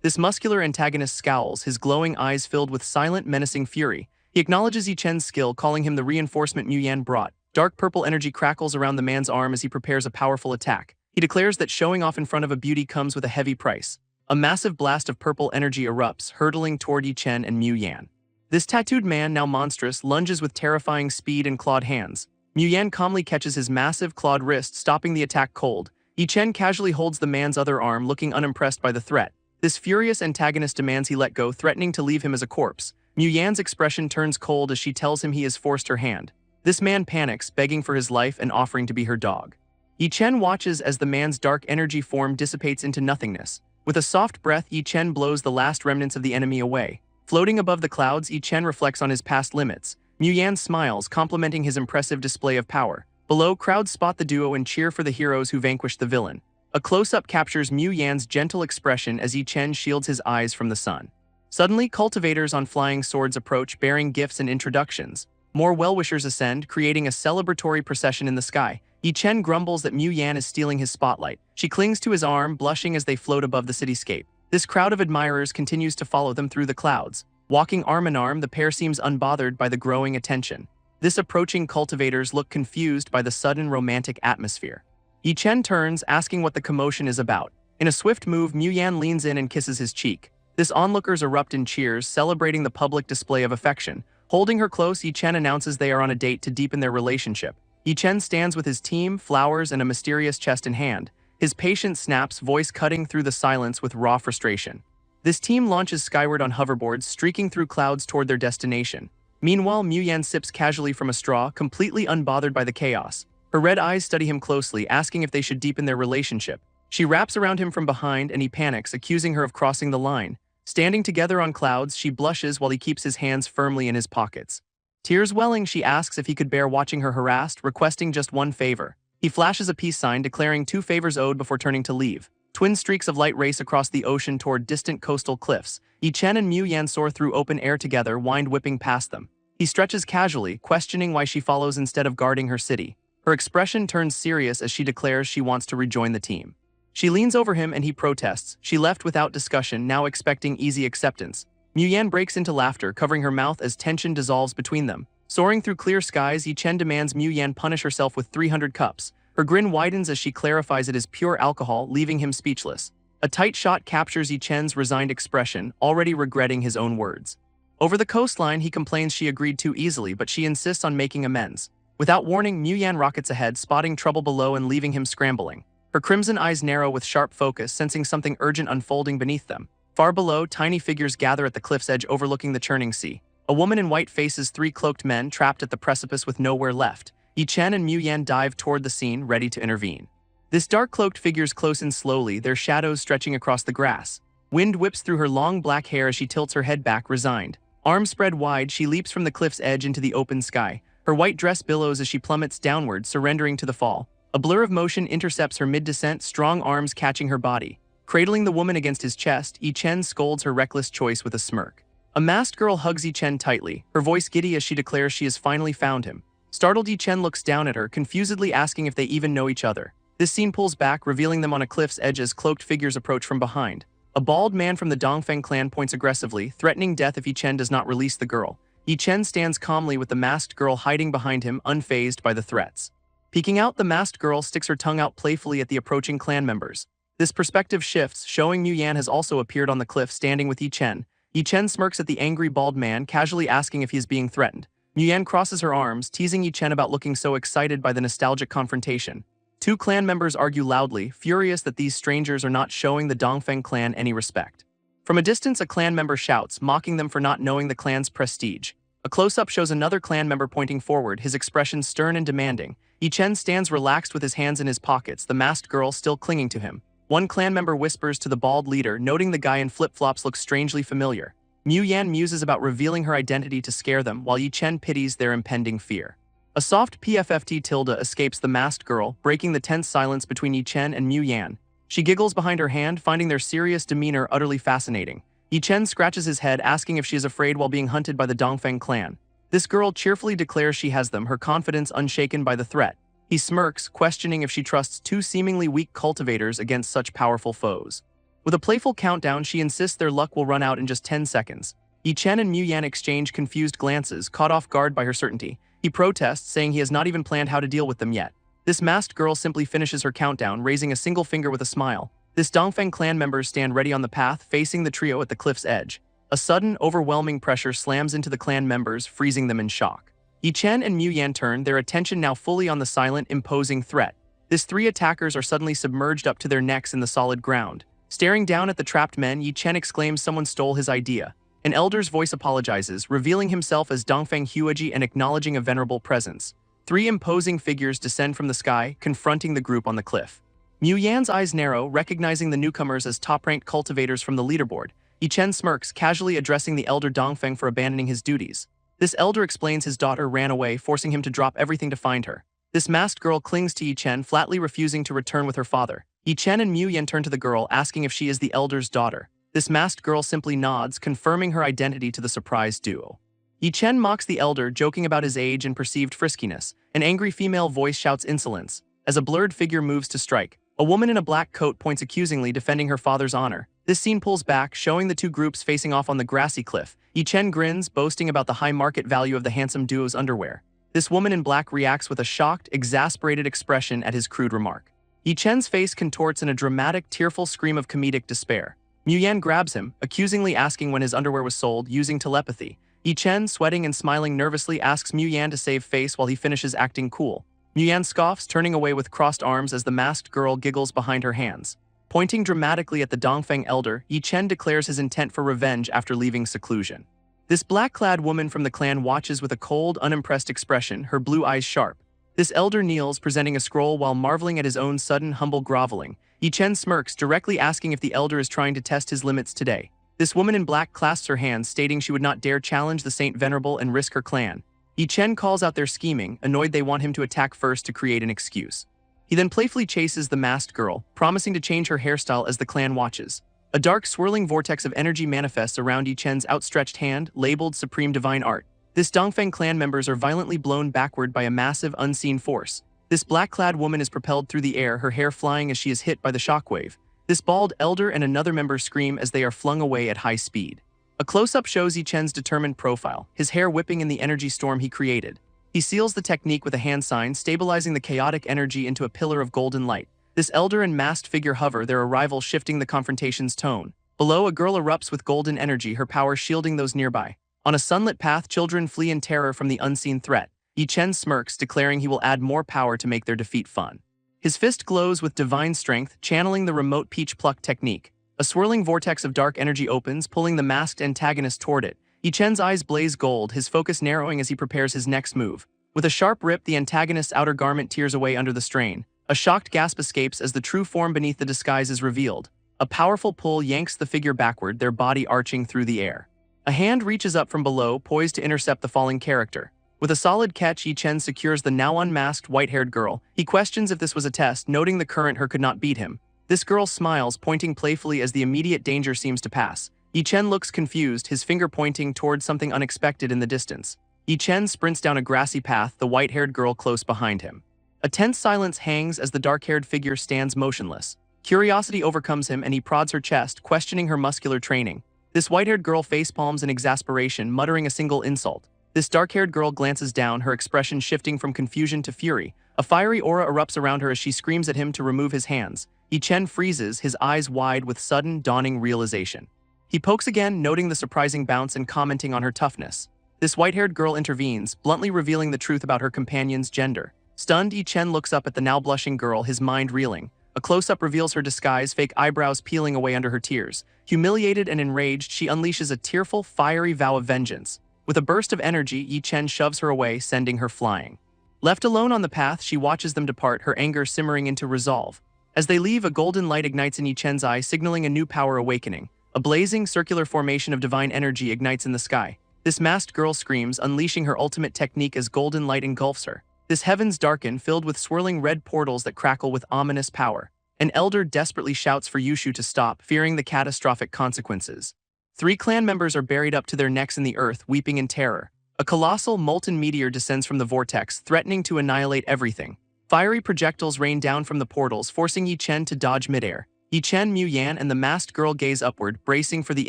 This muscular antagonist scowls, his glowing eyes filled with silent, menacing fury. He acknowledges Yi Chen's skill, calling him the reinforcement Mu Yan brought. Dark purple energy crackles around the man's arm as he prepares a powerful attack. He declares that showing off in front of a beauty comes with a heavy price. A massive blast of purple energy erupts, hurtling toward Yi Chen and Mu Yan. This tattooed man, now monstrous, lunges with terrifying speed and clawed hands. Mu Yan calmly catches his massive clawed wrist, stopping the attack cold. Yi Chen casually holds the man's other arm, looking unimpressed by the threat. This furious antagonist demands he let go, threatening to leave him as a corpse. Mu Yan's expression turns cold as she tells him he has forced her hand. This man panics, begging for his life and offering to be her dog. Yi Chen watches as the man's dark energy form dissipates into nothingness. With a soft breath, Yi Chen blows the last remnants of the enemy away. Floating above the clouds, Yi Chen reflects on his past limits. Mu Yan smiles, complimenting his impressive display of power. Below, crowds spot the duo and cheer for the heroes who vanquished the villain. A close-up captures Mu Yan's gentle expression as Yi Chen shields his eyes from the sun. Suddenly, cultivators on flying swords approach, bearing gifts and introductions. More well-wishers ascend, creating a celebratory procession in the sky. Yi Chen grumbles that Mu Yan is stealing his spotlight. She clings to his arm, blushing as they float above the cityscape. This crowd of admirers continues to follow them through the clouds. Walking arm in arm, the pair seems unbothered by the growing attention. This approaching cultivators look confused by the sudden romantic atmosphere. Yi Chen turns, asking what the commotion is about. In a swift move, Mu Yan leans in and kisses his cheek. This onlookers erupt in cheers, celebrating the public display of affection. Holding her close, Yi Chen announces they are on a date to deepen their relationship. Yi Chen stands with his team, flowers, and a mysterious chest in hand. His patient snaps, voice cutting through the silence with raw frustration. This team launches skyward on hoverboards, streaking through clouds toward their destination. Meanwhile, Mu Yan sips casually from a straw, completely unbothered by the chaos. Her red eyes study him closely, asking if they should deepen their relationship. She wraps around him from behind, and he panics, accusing her of crossing the line. Standing together on clouds, she blushes while he keeps his hands firmly in his pockets. Tears welling, she asks if he could bear watching her harassed, requesting just one favor. He flashes a peace sign, declaring 2 favors owed before turning to leave. Twin streaks of light race across the ocean toward distant coastal cliffs. Yi Chen and Mu Yan soar through open air together, wind whipping past them. He stretches casually, questioning why she follows instead of guarding her city. Her expression turns serious as she declares she wants to rejoin the team. She leans over him and he protests. She left without discussion, now expecting easy acceptance. Mu Yan breaks into laughter, covering her mouth as tension dissolves between them. Soaring through clear skies, Yi Chen demands Mu Yan punish herself with 300 cups. Her grin widens as she clarifies it is pure alcohol, leaving him speechless. A tight shot captures Yi Chen's resigned expression, already regretting his own words. Over the coastline, he complains she agreed too easily, but she insists on making amends. Without warning, Mu Yan rockets ahead, spotting trouble below and leaving him scrambling. Her crimson eyes narrow with sharp focus, sensing something urgent unfolding beneath them. Far below, tiny figures gather at the cliff's edge overlooking the churning sea. A woman in white faces 3 cloaked men trapped at the precipice with nowhere left. Yi Chen and Mu Yan dive toward the scene, ready to intervene. This dark-cloaked figures close in slowly, their shadows stretching across the grass. Wind whips through her long black hair as she tilts her head back, resigned. Arms spread wide, she leaps from the cliff's edge into the open sky. Her white dress billows as she plummets downward, surrendering to the fall. A blur of motion intercepts her mid-descent, strong arms catching her body. Cradling the woman against his chest, Yi Chen scolds her reckless choice with a smirk. A masked girl hugs Yi Chen tightly, her voice giddy as she declares she has finally found him. Startled, Yi Chen looks down at her, confusedly asking if they even know each other. This scene pulls back, revealing them on a cliff's edge as cloaked figures approach from behind. A bald man from the Dongfeng clan points aggressively, threatening death if Yi Chen does not release the girl. Yi Chen stands calmly with the masked girl hiding behind him, unfazed by the threats. Peeking out, the masked girl sticks her tongue out playfully at the approaching clan members. This perspective shifts, showing Mu Yan has also appeared on the cliff standing with Yi Chen. Yi Chen smirks at the angry bald man, casually asking if he is being threatened. Mu Yan crosses her arms, teasing Yi Chen about looking so excited by the nostalgic confrontation. 2 clan members argue loudly, furious that these strangers are not showing the Dongfeng clan any respect. From a distance, a clan member shouts, mocking them for not knowing the clan's prestige. A close-up shows another clan member pointing forward, his expression stern and demanding. Yi Chen stands relaxed with his hands in his pockets, the masked girl still clinging to him. One clan member whispers to the bald leader, noting the guy in flip-flops looks strangely familiar. Mu Yan muses about revealing her identity to scare them, while Yi Chen pities their impending fear. A soft PFFT tilde escapes the masked girl, breaking the tense silence between Yi Chen and Mu Yan. She giggles behind her hand, finding their serious demeanor utterly fascinating. Yi-chen scratches his head, asking if she is afraid while being hunted by the Dongfeng clan. This girl cheerfully declares she has them, her confidence unshaken by the threat. He smirks, questioning if she trusts two seemingly weak cultivators against such powerful foes. With a playful countdown, she insists their luck will run out in just 10 seconds. Yi-chen and Mu-yan exchange confused glances, caught off guard by her certainty. He protests, saying he has not even planned how to deal with them yet. This masked girl simply finishes her countdown, raising a single finger with a smile. This Dongfeng clan members stand ready on the path, facing the trio at the cliff's edge. A sudden, overwhelming pressure slams into the clan members, freezing them in shock. Yi-chen and Mu-yan turn, their attention now fully on the silent, imposing threat. These three attackers are suddenly submerged up to their necks in the solid ground. Staring down at the trapped men, Yi-chen exclaims someone stole his idea. An elder's voice apologizes, revealing himself as Dongfeng Huaji and acknowledging a venerable presence. Three imposing figures descend from the sky, confronting the group on the cliff. Mu-yan's eyes narrow, recognizing the newcomers as top-ranked cultivators from the leaderboard. Yi-chen smirks, casually addressing the elder Dongfeng for abandoning his duties. This elder explains his daughter ran away, forcing him to drop everything to find her. This masked girl clings to Yi-chen, flatly refusing to return with her father. Yi-chen and Mu-yan turn to the girl, asking if she is the elder's daughter. This masked girl simply nods, confirming her identity to the surprised duo. Yi-chen mocks the elder, joking about his age and perceived friskiness. An angry female voice shouts insolence. As a blurred figure moves to strike, a woman in a black coat points accusingly, defending her father's honor. This scene pulls back, showing the two groups facing off on the grassy cliff. Yi-chen grins, boasting about the high market value of the handsome duo's underwear. This woman in black reacts with a shocked, exasperated expression at his crude remark. Yi-chen's face contorts in a dramatic, tearful scream of comedic despair. Mu-yan grabs him, accusingly asking when his underwear was sold, using telepathy. Yi-chen, sweating and smiling nervously, asks Mu-yan to save face while he finishes acting cool. Mu-yan scoffs, turning away with crossed arms as the masked girl giggles behind her hands. Pointing dramatically at the Dongfeng elder, Yi-chen declares his intent for revenge after leaving seclusion. This black-clad woman from the clan watches with a cold, unimpressed expression, her blue eyes sharp. This elder kneels, presenting a scroll while marveling at his own sudden, humble groveling. Yi-chen smirks, directly asking if the elder is trying to test his limits today. This woman in black clasps her hands, stating she would not dare challenge the Saint Venerable and risk her clan. Yi-chen calls out their scheming, annoyed they want him to attack first to create an excuse. He then playfully chases the masked girl, promising to change her hairstyle as the clan watches. A dark, swirling vortex of energy manifests around Yi-chen's outstretched hand, labeled Supreme Divine Art. This Dongfeng clan members are violently blown backward by a massive, unseen force. This black-clad woman is propelled through the air, her hair flying as she is hit by the shockwave. This bald elder and another member scream as they are flung away at high speed. A close-up shows Yi-chen's determined profile, his hair whipping in the energy storm he created. He seals the technique with a hand sign, stabilizing the chaotic energy into a pillar of golden light. This elder and masked figure hover, their arrival shifting the confrontation's tone. Below, a girl erupts with golden energy, her power shielding those nearby. On a sunlit path, children flee in terror from the unseen threat. Yi-chen smirks, declaring he will add more power to make their defeat fun. His fist glows with divine strength, channeling the remote peach pluck technique. A swirling vortex of dark energy opens, pulling the masked antagonist toward it. Yi-chen's eyes blaze gold, his focus narrowing as he prepares his next move. With a sharp rip, the antagonist's outer garment tears away under the strain. A shocked gasp escapes as the true form beneath the disguise is revealed. A powerful pull yanks the figure backward, their body arching through the air. A hand reaches up from below, poised to intercept the falling character. With a solid catch, Yi-chen secures the now unmasked white-haired girl. He questions if this was a test, noting the current her could not beat him. This girl smiles, pointing playfully as the immediate danger seems to pass. Yi-chen looks confused, his finger pointing towards something unexpected in the distance. Yi-chen sprints down a grassy path, the white-haired girl close behind him. A tense silence hangs as the dark-haired figure stands motionless. Curiosity overcomes him and he prods her chest, questioning her muscular training. This white-haired girl facepalms in exasperation, muttering a single insult. This dark-haired girl glances down, her expression shifting from confusion to fury. A fiery aura erupts around her as she screams at him to remove his hands. Yi-chen freezes, his eyes wide with sudden, dawning realization. He pokes again, noting the surprising bounce and commenting on her toughness. This white-haired girl intervenes, bluntly revealing the truth about her companion's gender. Stunned, Yi-chen looks up at the now blushing girl, his mind reeling. A close-up reveals her disguise, fake eyebrows peeling away under her tears. Humiliated and enraged, she unleashes a tearful, fiery vow of vengeance. With a burst of energy, Yi-chen shoves her away, sending her flying. Left alone on the path, she watches them depart, her anger simmering into resolve. As they leave, a golden light ignites in Yi-chen's eye, signaling a new power awakening. A blazing, circular formation of divine energy ignites in the sky. This masked girl screams, unleashing her ultimate technique as golden light engulfs her. This heavens darken, filled with swirling red portals that crackle with ominous power. An elder desperately shouts for Yushu to stop, fearing the catastrophic consequences. 3 clan members are buried up to their necks in the earth, weeping in terror. A colossal molten meteor descends from the vortex, threatening to annihilate everything. Fiery projectiles rain down from the portals, forcing Yi Chen to dodge midair. Yi Chen, Mu Yan, and the masked girl gaze upward, bracing for the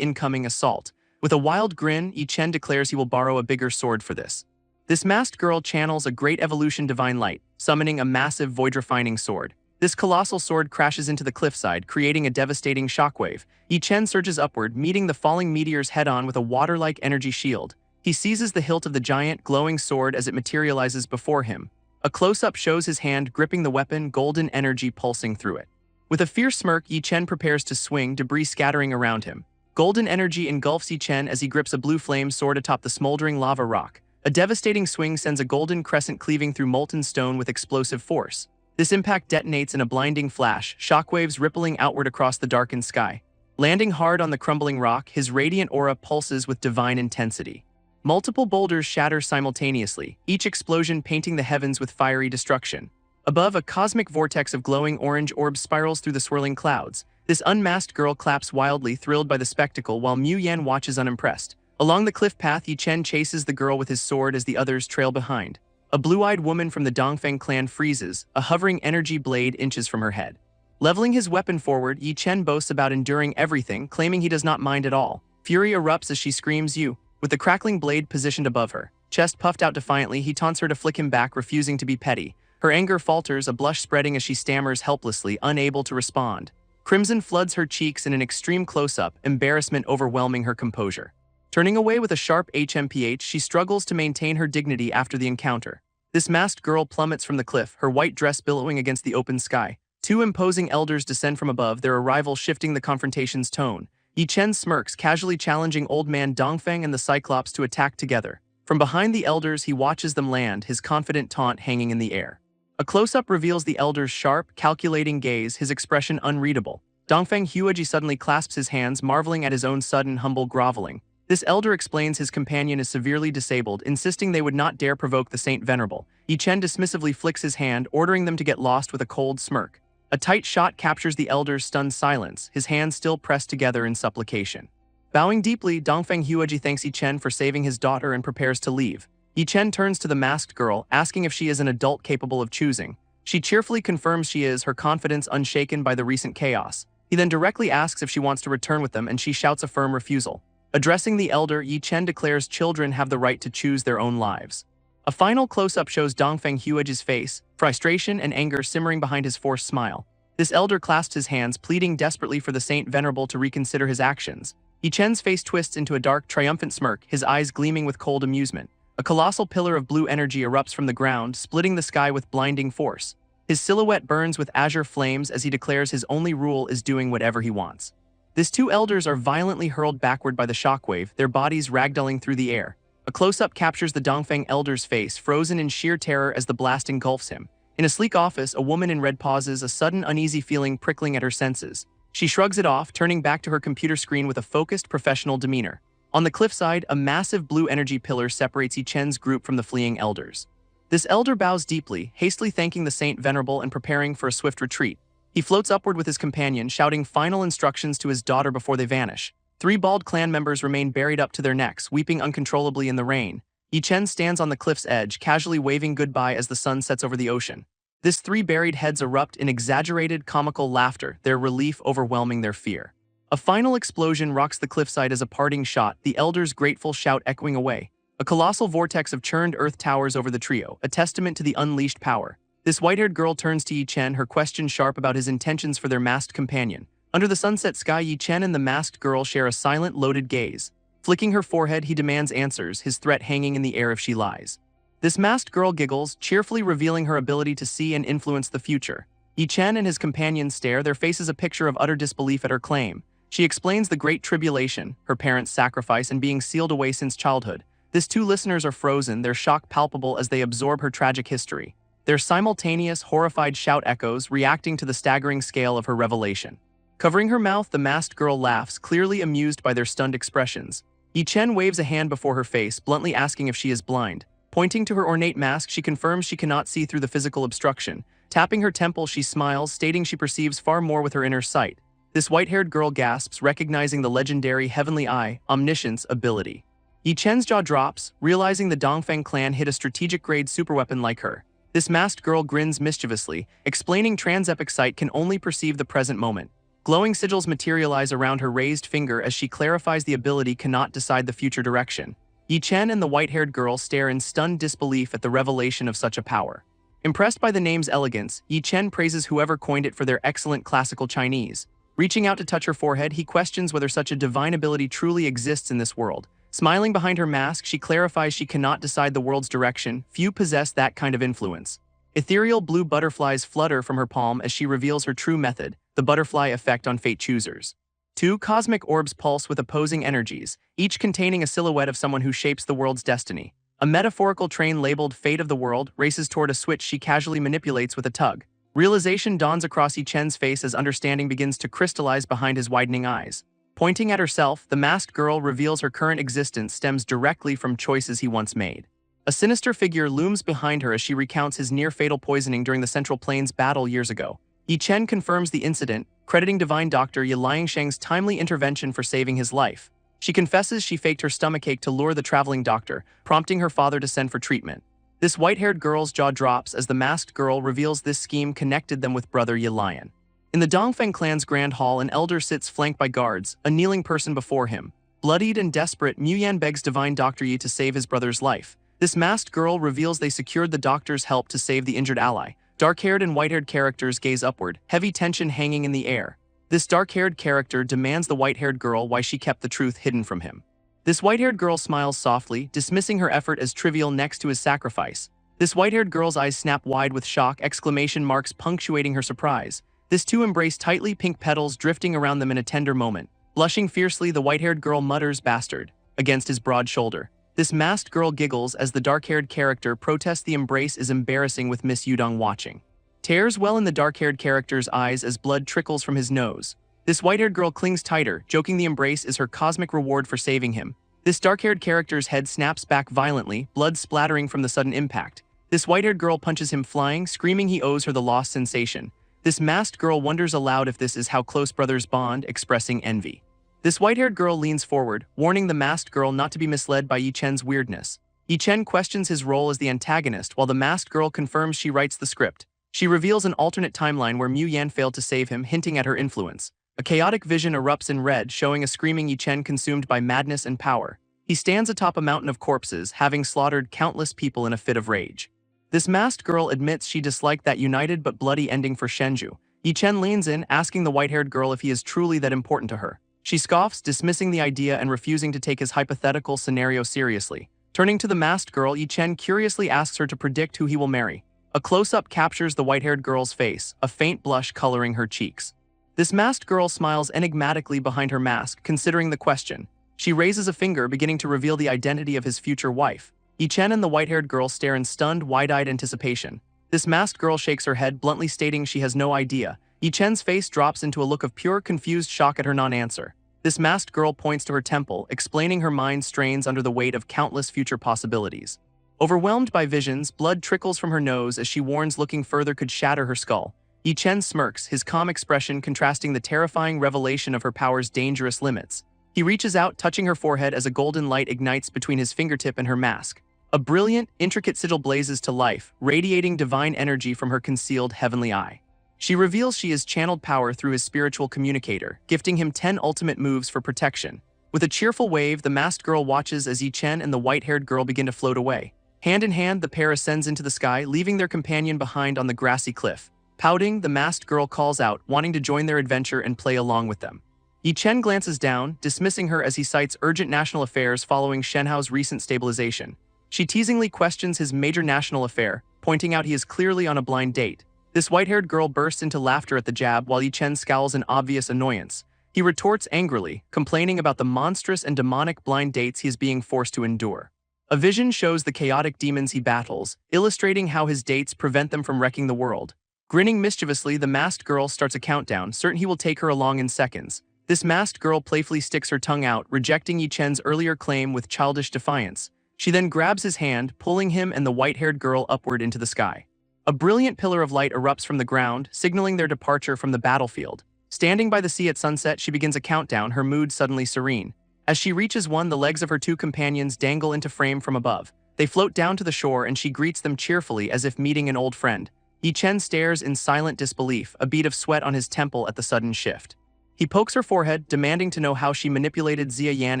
incoming assault. With a wild grin, Yi Chen declares he will borrow a bigger sword for this. This masked girl channels a great evolution divine light, summoning a massive void-refining sword. This colossal sword crashes into the cliffside, creating a devastating shockwave. Yi Chen surges upward, meeting the falling meteors head-on with a water-like energy shield. He seizes the hilt of the giant, glowing sword as it materializes before him. A close-up shows his hand gripping the weapon, golden energy pulsing through it. With a fierce smirk, Yi Chen prepares to swing, debris scattering around him. Golden energy engulfs Yi Chen as he grips a blue flame sword atop the smoldering lava rock. A devastating swing sends a golden crescent cleaving through molten stone with explosive force. This impact detonates in a blinding flash, shockwaves rippling outward across the darkened sky. Landing hard on the crumbling rock, his radiant aura pulses with divine intensity. Multiple boulders shatter simultaneously, each explosion painting the heavens with fiery destruction. Above, a cosmic vortex of glowing orange orbs spirals through the swirling clouds. This unmasked girl claps wildly, thrilled by the spectacle, while Mu Yan watches unimpressed. Along the cliff path, Yi Chen chases the girl with his sword as the others trail behind. A blue-eyed woman from the Dongfeng clan freezes, a hovering energy blade inches from her head. Leveling his weapon forward, Yi Chen boasts about enduring everything, claiming he does not mind at all. Fury erupts as she screams, "You!" with the crackling blade positioned above her. Chest puffed out defiantly, he taunts her to flick him back, refusing to be petty. Her anger falters, a blush spreading as she stammers helplessly, unable to respond. Crimson floods her cheeks in an extreme close-up, embarrassment overwhelming her composure. Turning away with a sharp HMPH, she struggles to maintain her dignity after the encounter. This masked girl plummets from the cliff, her white dress billowing against the open sky. 2 imposing elders descend from above, their arrival shifting the confrontation's tone. Yi Chen smirks, casually challenging Old Man Dongfeng and the Cyclops to attack together. From behind the elders, he watches them land, his confident taunt hanging in the air. A close-up reveals the elder's sharp, calculating gaze, his expression unreadable. Dongfeng Huaji suddenly clasps his hands, marveling at his own sudden, humble groveling. This elder explains his companion is severely disabled, insisting they would not dare provoke the Saint Venerable. Yi Chen dismissively flicks his hand, ordering them to get lost with a cold smirk. A tight shot captures the elder's stunned silence, his hands still pressed together in supplication. Bowing deeply, Dongfeng Huaji thanks Yi Chen for saving his daughter and prepares to leave. Yi Chen turns to the masked girl, asking if she is an adult capable of choosing. She cheerfully confirms she is, her confidence unshaken by the recent chaos. He then directly asks if she wants to return with them, and she shouts a firm refusal. Addressing the elder, Yi Chen declares children have the right to choose their own lives. A final close-up shows Dongfeng Huaji's face, frustration and anger simmering behind his forced smile. This elder clasps his hands, pleading desperately for the Saint Venerable to reconsider his actions. Yi Chen's face twists into a dark, triumphant smirk, his eyes gleaming with cold amusement. A colossal pillar of blue energy erupts from the ground, splitting the sky with blinding force. His silhouette burns with azure flames as he declares his only rule is doing whatever he wants. These 2 elders are violently hurled backward by the shockwave, their bodies ragdolling through the air. A close-up captures the Dongfeng elder's face, frozen in sheer terror as the blast engulfs him. In a sleek office, a woman in red pauses, a sudden uneasy feeling prickling at her senses. She shrugs it off, turning back to her computer screen with a focused, professional demeanor. On the cliffside, a massive blue energy pillar separates Yi Chen's group from the fleeing elders. This elder bows deeply, hastily thanking the Saint Venerable and preparing for a swift retreat. He floats upward with his companion, shouting final instructions to his daughter before they vanish. 3 bald clan members remain buried up to their necks, weeping uncontrollably in the rain. Yi Chen stands on the cliff's edge, casually waving goodbye as the sun sets over the ocean. This 3 buried heads erupt in exaggerated, comical laughter, their relief overwhelming their fear. A final explosion rocks the cliffside as a parting shot, the elders' grateful shout echoing away. A colossal vortex of churned earth towers over the trio, a testament to the unleashed power. This white-haired girl turns to Yi Chen, her question sharp about his intentions for their masked companion. Under the sunset sky, Yi Chen and the masked girl share a silent, loaded gaze. Flicking her forehead, he demands answers, his threat hanging in the air if she lies. This masked girl giggles, cheerfully revealing her ability to see and influence the future. Yi Chen and his companion stare, their faces a picture of utter disbelief at her claim. She explains the Great Tribulation, her parents' sacrifice, and being sealed away since childhood. These 2 listeners are frozen, their shock palpable as they absorb her tragic history. Their simultaneous, horrified shout echoes, reacting to the staggering scale of her revelation. Covering her mouth, the masked girl laughs, clearly amused by their stunned expressions. Yi Chen waves a hand before her face, bluntly asking if she is blind. Pointing to her ornate mask, she confirms she cannot see through the physical obstruction. Tapping her temple, she smiles, stating she perceives far more with her inner sight. This white-haired girl gasps, recognizing the legendary Heavenly Eye, Omniscience ability. Yi Chen's jaw drops, realizing the Dongfeng clan hid a strategic-grade superweapon like her. This masked girl grins mischievously, explaining trans-epic sight can only perceive the present moment. Glowing sigils materialize around her raised finger as she clarifies the ability cannot decide the future direction. Yi Chen and the white-haired girl stare in stunned disbelief at the revelation of such a power. Impressed by the name's elegance, Yi Chen praises whoever coined it for their excellent classical Chinese. Reaching out to touch her forehead, he questions whether such a divine ability truly exists in this world. Smiling behind her mask, she clarifies she cannot decide the world's direction. Few possess that kind of influence. Ethereal blue butterflies flutter from her palm as she reveals her true method, the butterfly effect on fate choosers. Two cosmic orbs pulse with opposing energies, each containing a silhouette of someone who shapes the world's destiny. A metaphorical train labeled Fate of the World races toward a switch she casually manipulates with a tug. Realization dawns across Yi Chen's face as understanding begins to crystallize behind his widening eyes. Pointing at herself, the masked girl reveals her current existence stems directly from choices he once made. A sinister figure looms behind her as she recounts his near-fatal poisoning during the Central Plains battle years ago. Yi Chen confirms the incident, crediting divine doctor Ye Liangsheng's timely intervention for saving his life. She confesses she faked her stomachache to lure the traveling doctor, prompting her father to send for treatment. This white-haired girl's jaw drops as the masked girl reveals this scheme connected them with brother Ye Lian. In the Dongfeng clan's grand hall, an elder sits flanked by guards, a kneeling person before him. Bloodied and desperate, Mu Yan begs divine Dr. Yi to save his brother's life. This masked girl reveals they secured the doctor's help to save the injured ally. Dark-haired and white-haired characters gaze upward, heavy tension hanging in the air. This dark-haired character demands the white-haired girl why she kept the truth hidden from him. This white-haired girl smiles softly, dismissing her effort as trivial next to his sacrifice. This white-haired girl's eyes snap wide with shock, exclamation marks punctuating her surprise. This two embrace tightly, pink petals drifting around them in a tender moment. Blushing fiercely, the white-haired girl mutters "bastard" against his broad shoulder. This masked girl giggles as the dark-haired character protests the embrace is embarrassing with Miss Yudong watching. Tears well in the dark-haired character's eyes as blood trickles from his nose. This white-haired girl clings tighter, joking the embrace is her cosmic reward for saving him. This dark-haired character's head snaps back violently, blood splattering from the sudden impact. This white-haired girl punches him flying, screaming he owes her the lost sensation. This masked girl wonders aloud if this is how close brothers bond, expressing envy. This white-haired girl leans forward, warning the masked girl not to be misled by Yi Chen's weirdness. Yi Chen questions his role as the antagonist while the masked girl confirms she writes the script. She reveals an alternate timeline where Mu Yan failed to save him, hinting at her influence. A chaotic vision erupts in red, showing a screaming Yi Chen consumed by madness and power. He stands atop a mountain of corpses, having slaughtered countless people in a fit of rage. This masked girl admits she disliked that united but bloody ending for Shenju. Yi Chen leans in, asking the white-haired girl if he is truly that important to her. She scoffs, dismissing the idea and refusing to take his hypothetical scenario seriously. Turning to the masked girl, Yi Chen curiously asks her to predict who he will marry. A close-up captures the white-haired girl's face, a faint blush coloring her cheeks. This masked girl smiles enigmatically behind her mask, considering the question. She raises a finger, beginning to reveal the identity of his future wife. Yi Chen and the white-haired girl stare in stunned, wide-eyed anticipation. This masked girl shakes her head, bluntly stating she has no idea. Yi Chen's face drops into a look of pure, confused shock at her non-answer. This masked girl points to her temple, explaining her mind strains under the weight of countless future possibilities. Overwhelmed by visions, blood trickles from her nose as she warns looking further could shatter her skull. Yi Chen smirks, his calm expression contrasting the terrifying revelation of her power's dangerous limits. He reaches out, touching her forehead as a golden light ignites between his fingertip and her mask. A brilliant, intricate sigil blazes to life, radiating divine energy from her concealed heavenly eye. She reveals she has channeled power through his spiritual communicator, gifting him 10 ultimate moves for protection. With a cheerful wave, the masked girl watches as Yi Chen and the white-haired girl begin to float away. Hand in hand, the pair ascends into the sky, leaving their companion behind on the grassy cliff. Pouting, the masked girl calls out, wanting to join their adventure and play along with them. Yi Chen glances down, dismissing her as he cites urgent national affairs following Shenhao's recent stabilization. She teasingly questions his major national affair, pointing out he is clearly on a blind date. This white-haired girl bursts into laughter at the jab while Yi Chen scowls in obvious annoyance. He retorts angrily, complaining about the monstrous and demonic blind dates he is being forced to endure. A vision shows the chaotic demons he battles, illustrating how his dates prevent them from wrecking the world. Grinning mischievously, the masked girl starts a countdown, certain he will take her along in seconds. This masked girl playfully sticks her tongue out, rejecting Yi Chen's earlier claim with childish defiance. She then grabs his hand, pulling him and the white-haired girl upward into the sky. A brilliant pillar of light erupts from the ground, signaling their departure from the battlefield. Standing by the sea at sunset, she begins a countdown, her mood suddenly serene. As she reaches one, the legs of her two companions dangle into frame from above. They float down to the shore and she greets them cheerfully as if meeting an old friend. Yi-Chen stares in silent disbelief, a bead of sweat on his temple at the sudden shift. He pokes her forehead, demanding to know how she manipulated Xia Yan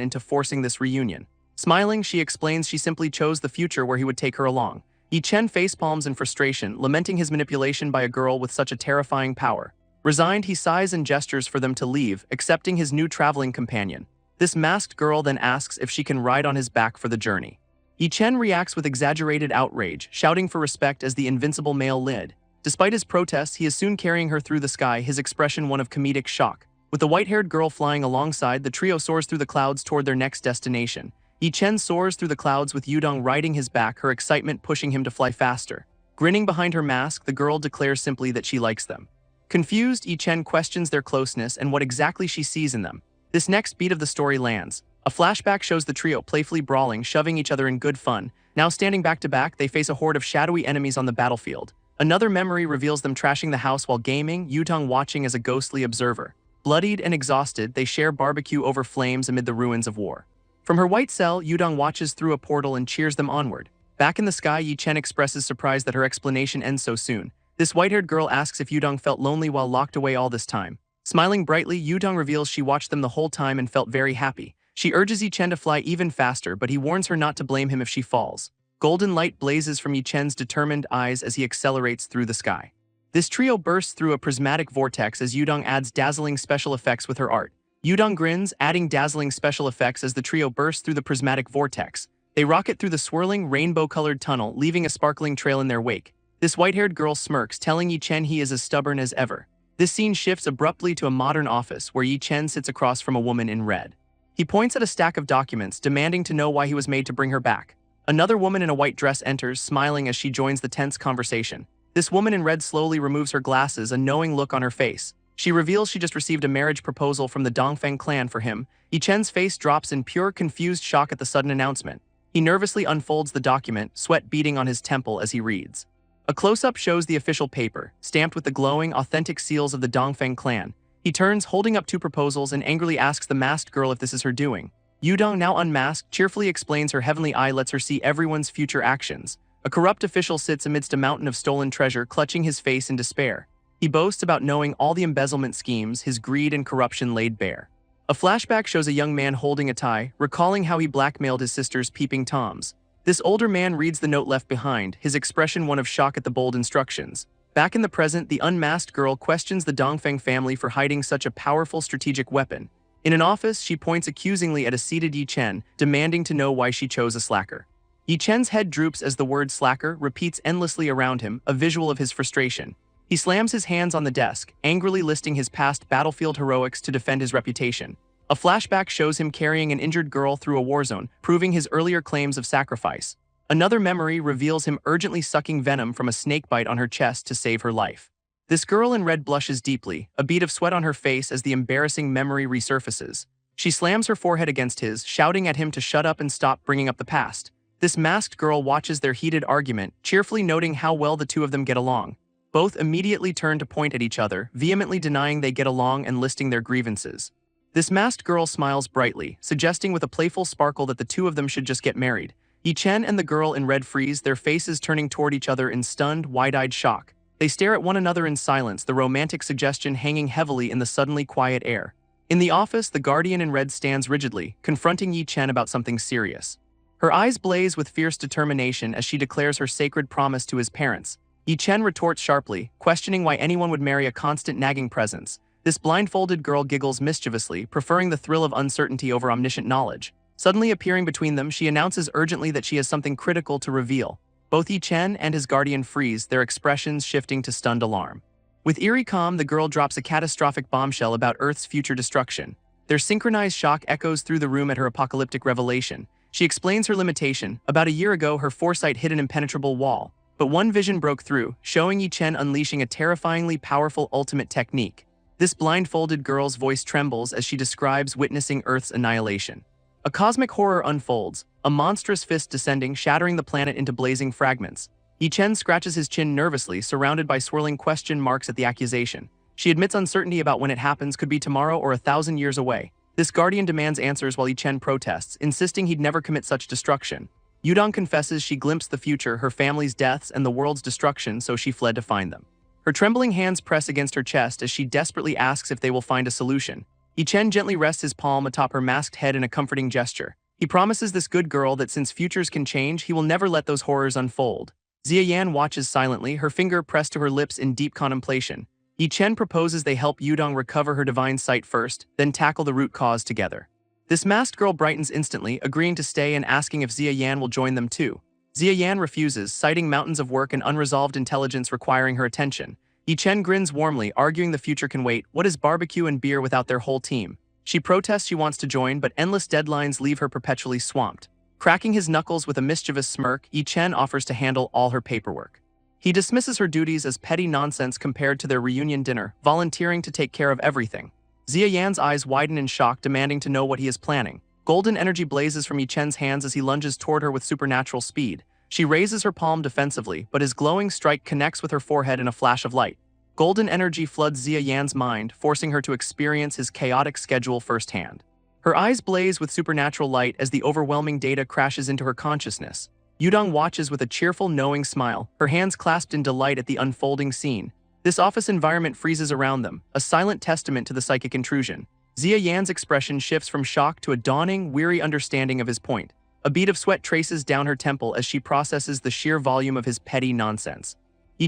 into forcing this reunion. Smiling, she explains she simply chose the future where he would take her along. Yi-Chen facepalms in frustration, lamenting his manipulation by a girl with such a terrifying power. Resigned, he sighs and gestures for them to leave, accepting his new traveling companion. This masked girl then asks if she can ride on his back for the journey. Yi-Chen reacts with exaggerated outrage, shouting for respect as the invincible male lid. Despite his protests, he is soon carrying her through the sky, his expression one of comedic shock. With the white-haired girl flying alongside, the trio soars through the clouds toward their next destination. Yi-Chen soars through the clouds with Yudong riding his back, her excitement pushing him to fly faster. Grinning behind her mask, the girl declares simply that she likes them. Confused, Yi-Chen questions their closeness and what exactly she sees in them. This next beat of the story lands. A flashback shows the trio playfully brawling, shoving each other in good fun. Now standing back to back, they face a horde of shadowy enemies on the battlefield. Another memory reveals them trashing the house while gaming, Yudong watching as a ghostly observer. Bloodied and exhausted, they share barbecue over flames amid the ruins of war. From her white cell, Yudong watches through a portal and cheers them onward. Back in the sky, Yi-Chen expresses surprise that her explanation ends so soon. This white-haired girl asks if Yudong felt lonely while locked away all this time. Smiling brightly, Yudong reveals she watched them the whole time and felt very happy. She urges Yi-Chen to fly even faster, but he warns her not to blame him if she falls. Golden light blazes from Yi-Chen's determined eyes as he accelerates through the sky. This trio bursts through a prismatic vortex as Yudong adds dazzling special effects with her art. Yudong grins, adding dazzling special effects as the trio bursts through the prismatic vortex. They rocket through the swirling, rainbow-colored tunnel, leaving a sparkling trail in their wake. This white-haired girl smirks, telling Yi-Chen he is as stubborn as ever. This scene shifts abruptly to a modern office where Yi-Chen sits across from a woman in red. He points at a stack of documents, demanding to know why he was made to bring her back. Another woman in a white dress enters, smiling as she joins the tense conversation. This woman in red slowly removes her glasses, a knowing look on her face. She reveals she just received a marriage proposal from the Dongfeng clan for him. Yi-Chen's face drops in pure, confused shock at the sudden announcement. He nervously unfolds the document, sweat beading on his temple as he reads. A close-up shows the official paper, stamped with the glowing, authentic seals of the Dongfeng clan. He turns, holding up two proposals, and angrily asks the masked girl if this is her doing. Yudong, now unmasked, cheerfully explains her heavenly eye lets her see everyone's future actions. A corrupt official sits amidst a mountain of stolen treasure, clutching his face in despair. He boasts about knowing all the embezzlement schemes his greed and corruption laid bare. A flashback shows a young man holding a tie, recalling how he blackmailed his sister's peeping toms. This older man reads the note left behind, his expression one of shock at the bold instructions. Back in the present, the unmasked girl questions the Dongfeng family for hiding such a powerful strategic weapon. In an office, she points accusingly at a seated Yi-Chen, demanding to know why she chose a slacker. Yi-Chen's head droops as the word slacker repeats endlessly around him, a visual of his frustration. He slams his hands on the desk, angrily listing his past battlefield heroics to defend his reputation. A flashback shows him carrying an injured girl through a war zone, proving his earlier claims of sacrifice. Another memory reveals him urgently sucking venom from a snakebite on her chest to save her life. This girl in red blushes deeply, a bead of sweat on her face as the embarrassing memory resurfaces. She slams her forehead against his, shouting at him to shut up and stop bringing up the past. This masked girl watches their heated argument, cheerfully noting how well the two of them get along. Both immediately turn to point at each other, vehemently denying they get along and listing their grievances. This masked girl smiles brightly, suggesting with a playful sparkle that the two of them should just get married. Yi-Chen and the girl in red freeze, their faces turning toward each other in stunned, wide-eyed shock. They stare at one another in silence, the romantic suggestion hanging heavily in the suddenly quiet air. In the office, the guardian in red stands rigidly, confronting Yi-Chen about something serious. Her eyes blaze with fierce determination as she declares her sacred promise to his parents. Yi-Chen retorts sharply, questioning why anyone would marry a constant nagging presence. This blindfolded girl giggles mischievously, preferring the thrill of uncertainty over omniscient knowledge. Suddenly appearing between them, she announces urgently that she has something critical to reveal. Both Yi-Chen and his guardian freeze, their expressions shifting to stunned alarm. With eerie calm, the girl drops a catastrophic bombshell about Earth's future destruction. Their synchronized shock echoes through the room at her apocalyptic revelation. She explains her limitation. About a year ago, her foresight hit an impenetrable wall. But one vision broke through, showing Yi-Chen unleashing a terrifyingly powerful ultimate technique. This blindfolded girl's voice trembles as she describes witnessing Earth's annihilation. A cosmic horror unfolds, a monstrous fist descending, shattering the planet into blazing fragments. Chen scratches his chin nervously, surrounded by swirling question marks at the accusation. She admits uncertainty about when it happens could be tomorrow or 1,000 years away. This guardian demands answers while Chen protests, insisting he'd never commit such destruction. Yudong confesses she glimpsed the future, her family's deaths and the world's destruction, so she fled to find them. Her trembling hands press against her chest as she desperately asks if they will find a solution. Chen gently rests his palm atop her masked head in a comforting gesture. He promises this good girl that since futures can change, he will never let those horrors unfold. Xia Yan watches silently, her finger pressed to her lips in deep contemplation. Chen proposes they help Yudong recover her divine sight first, then tackle the root cause together. This masked girl brightens instantly, agreeing to stay and asking if Xia Yan will join them too. Xia Yan refuses, citing mountains of work and unresolved intelligence requiring her attention. Chen grins warmly, arguing the future can wait. What is barbecue and beer without their whole team? She protests she wants to join, but endless deadlines leave her perpetually swamped. Cracking his knuckles with a mischievous smirk, Chen offers to handle all her paperwork. He dismisses her duties as petty nonsense compared to their reunion dinner, volunteering to take care of everything. Xia Yan's eyes widen in shock, demanding to know what he is planning. Golden energy blazes from Chen's hands as he lunges toward her with supernatural speed. She raises her palm defensively, but his glowing strike connects with her forehead in a flash of light. Golden energy floods Xia Yan's mind, forcing her to experience his chaotic schedule firsthand. Her eyes blaze with supernatural light as the overwhelming data crashes into her consciousness. Yudong watches with a cheerful, knowing smile, her hands clasped in delight at the unfolding scene. This office environment freezes around them, a silent testament to the psychic intrusion. Xia Yan's expression shifts from shock to a dawning, weary understanding of his point. A bead of sweat traces down her temple as she processes the sheer volume of his petty nonsense.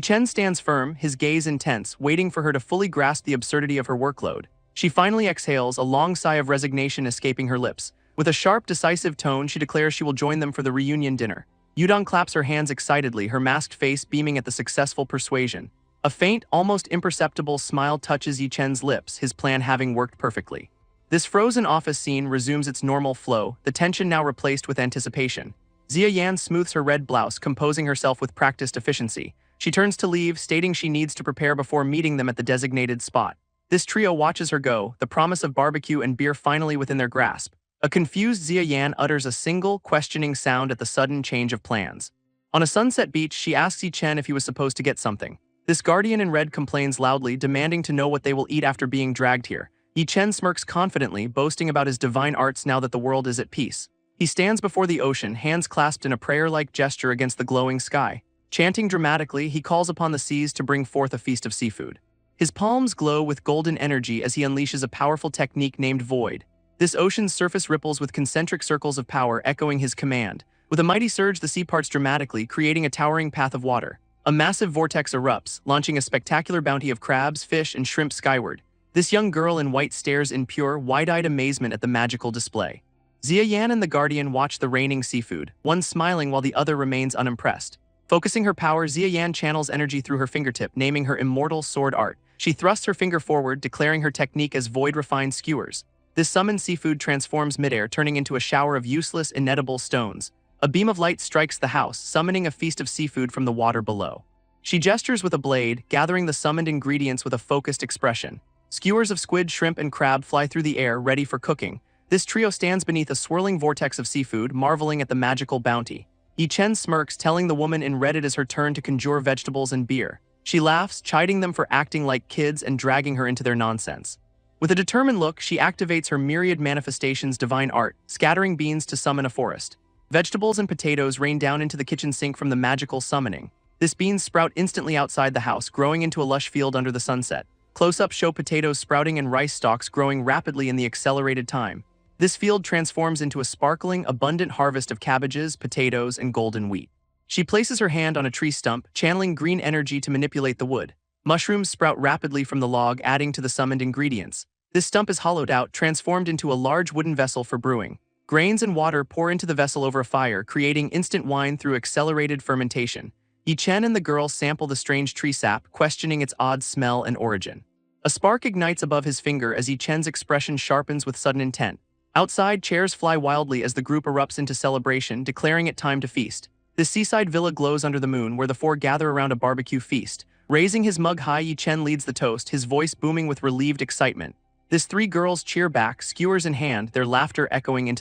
Chen stands firm, his gaze intense, waiting for her to fully grasp the absurdity of her workload. She finally exhales, a long sigh of resignation escaping her lips. With a sharp, decisive tone, she declares she will join them for the reunion dinner. Yudong claps her hands excitedly, her masked face beaming at the successful persuasion. A faint, almost imperceptible smile touches Chen's lips, his plan having worked perfectly. This frozen office scene resumes its normal flow, the tension now replaced with anticipation. Xia Yan smooths her red blouse, composing herself with practiced efficiency. She turns to leave, stating she needs to prepare before meeting them at the designated spot. This trio watches her go, the promise of barbecue and beer finally within their grasp. A confused Xia Yan utters a single, questioning sound at the sudden change of plans. On a sunset beach, she asks Chen if he was supposed to get something. This guardian in red complains loudly, demanding to know what they will eat after being dragged here. Chen smirks confidently, boasting about his divine arts now that the world is at peace. He stands before the ocean, hands clasped in a prayer-like gesture against the glowing sky. Chanting dramatically, he calls upon the seas to bring forth a feast of seafood. His palms glow with golden energy as he unleashes a powerful technique named Void. This ocean's surface ripples with concentric circles of power echoing his command. With a mighty surge, the sea parts dramatically, creating a towering path of water. A massive vortex erupts, launching a spectacular bounty of crabs, fish, and shrimp skyward. This young girl in white stares in pure, wide-eyed amazement at the magical display. Xia Yan and the Guardian watch the raining seafood, one smiling while the other remains unimpressed. Focusing her power, Xia Yan channels energy through her fingertip, naming her immortal sword art. She thrusts her finger forward, declaring her technique as void-refined skewers. This summoned seafood transforms midair, turning into a shower of useless, inedible stones. A beam of light strikes the house, summoning a feast of seafood from the water below. She gestures with a blade, gathering the summoned ingredients with a focused expression. Skewers of squid, shrimp, and crab fly through the air, ready for cooking. This trio stands beneath a swirling vortex of seafood, marveling at the magical bounty. Chen smirks, telling the woman in red it is her turn to conjure vegetables and beer. She laughs, chiding them for acting like kids and dragging her into their nonsense. With a determined look, she activates her myriad manifestations' divine art, scattering beans to summon a forest. Vegetables and potatoes rain down into the kitchen sink from the magical summoning. This beans sprout instantly outside the house, growing into a lush field under the sunset. Close-ups show potatoes sprouting and rice stalks growing rapidly in the accelerated time. This field transforms into a sparkling, abundant harvest of cabbages, potatoes, and golden wheat. She places her hand on a tree stump, channeling green energy to manipulate the wood. Mushrooms sprout rapidly from the log, adding to the summoned ingredients. This stump is hollowed out, transformed into a large wooden vessel for brewing. Grains and water pour into the vessel over a fire, creating instant wine through accelerated fermentation. Chen and the girl sample the strange tree sap, questioning its odd smell and origin. A spark ignites above his finger as Chen's expression sharpens with sudden intent. Outside, chairs fly wildly as the group erupts into celebration, declaring it time to feast. This seaside villa glows under the moon, where the four gather around a barbecue feast. Raising his mug high, Chen leads the toast, his voice booming with relieved excitement. This three girls cheer back, skewers in hand, their laughter echoing into the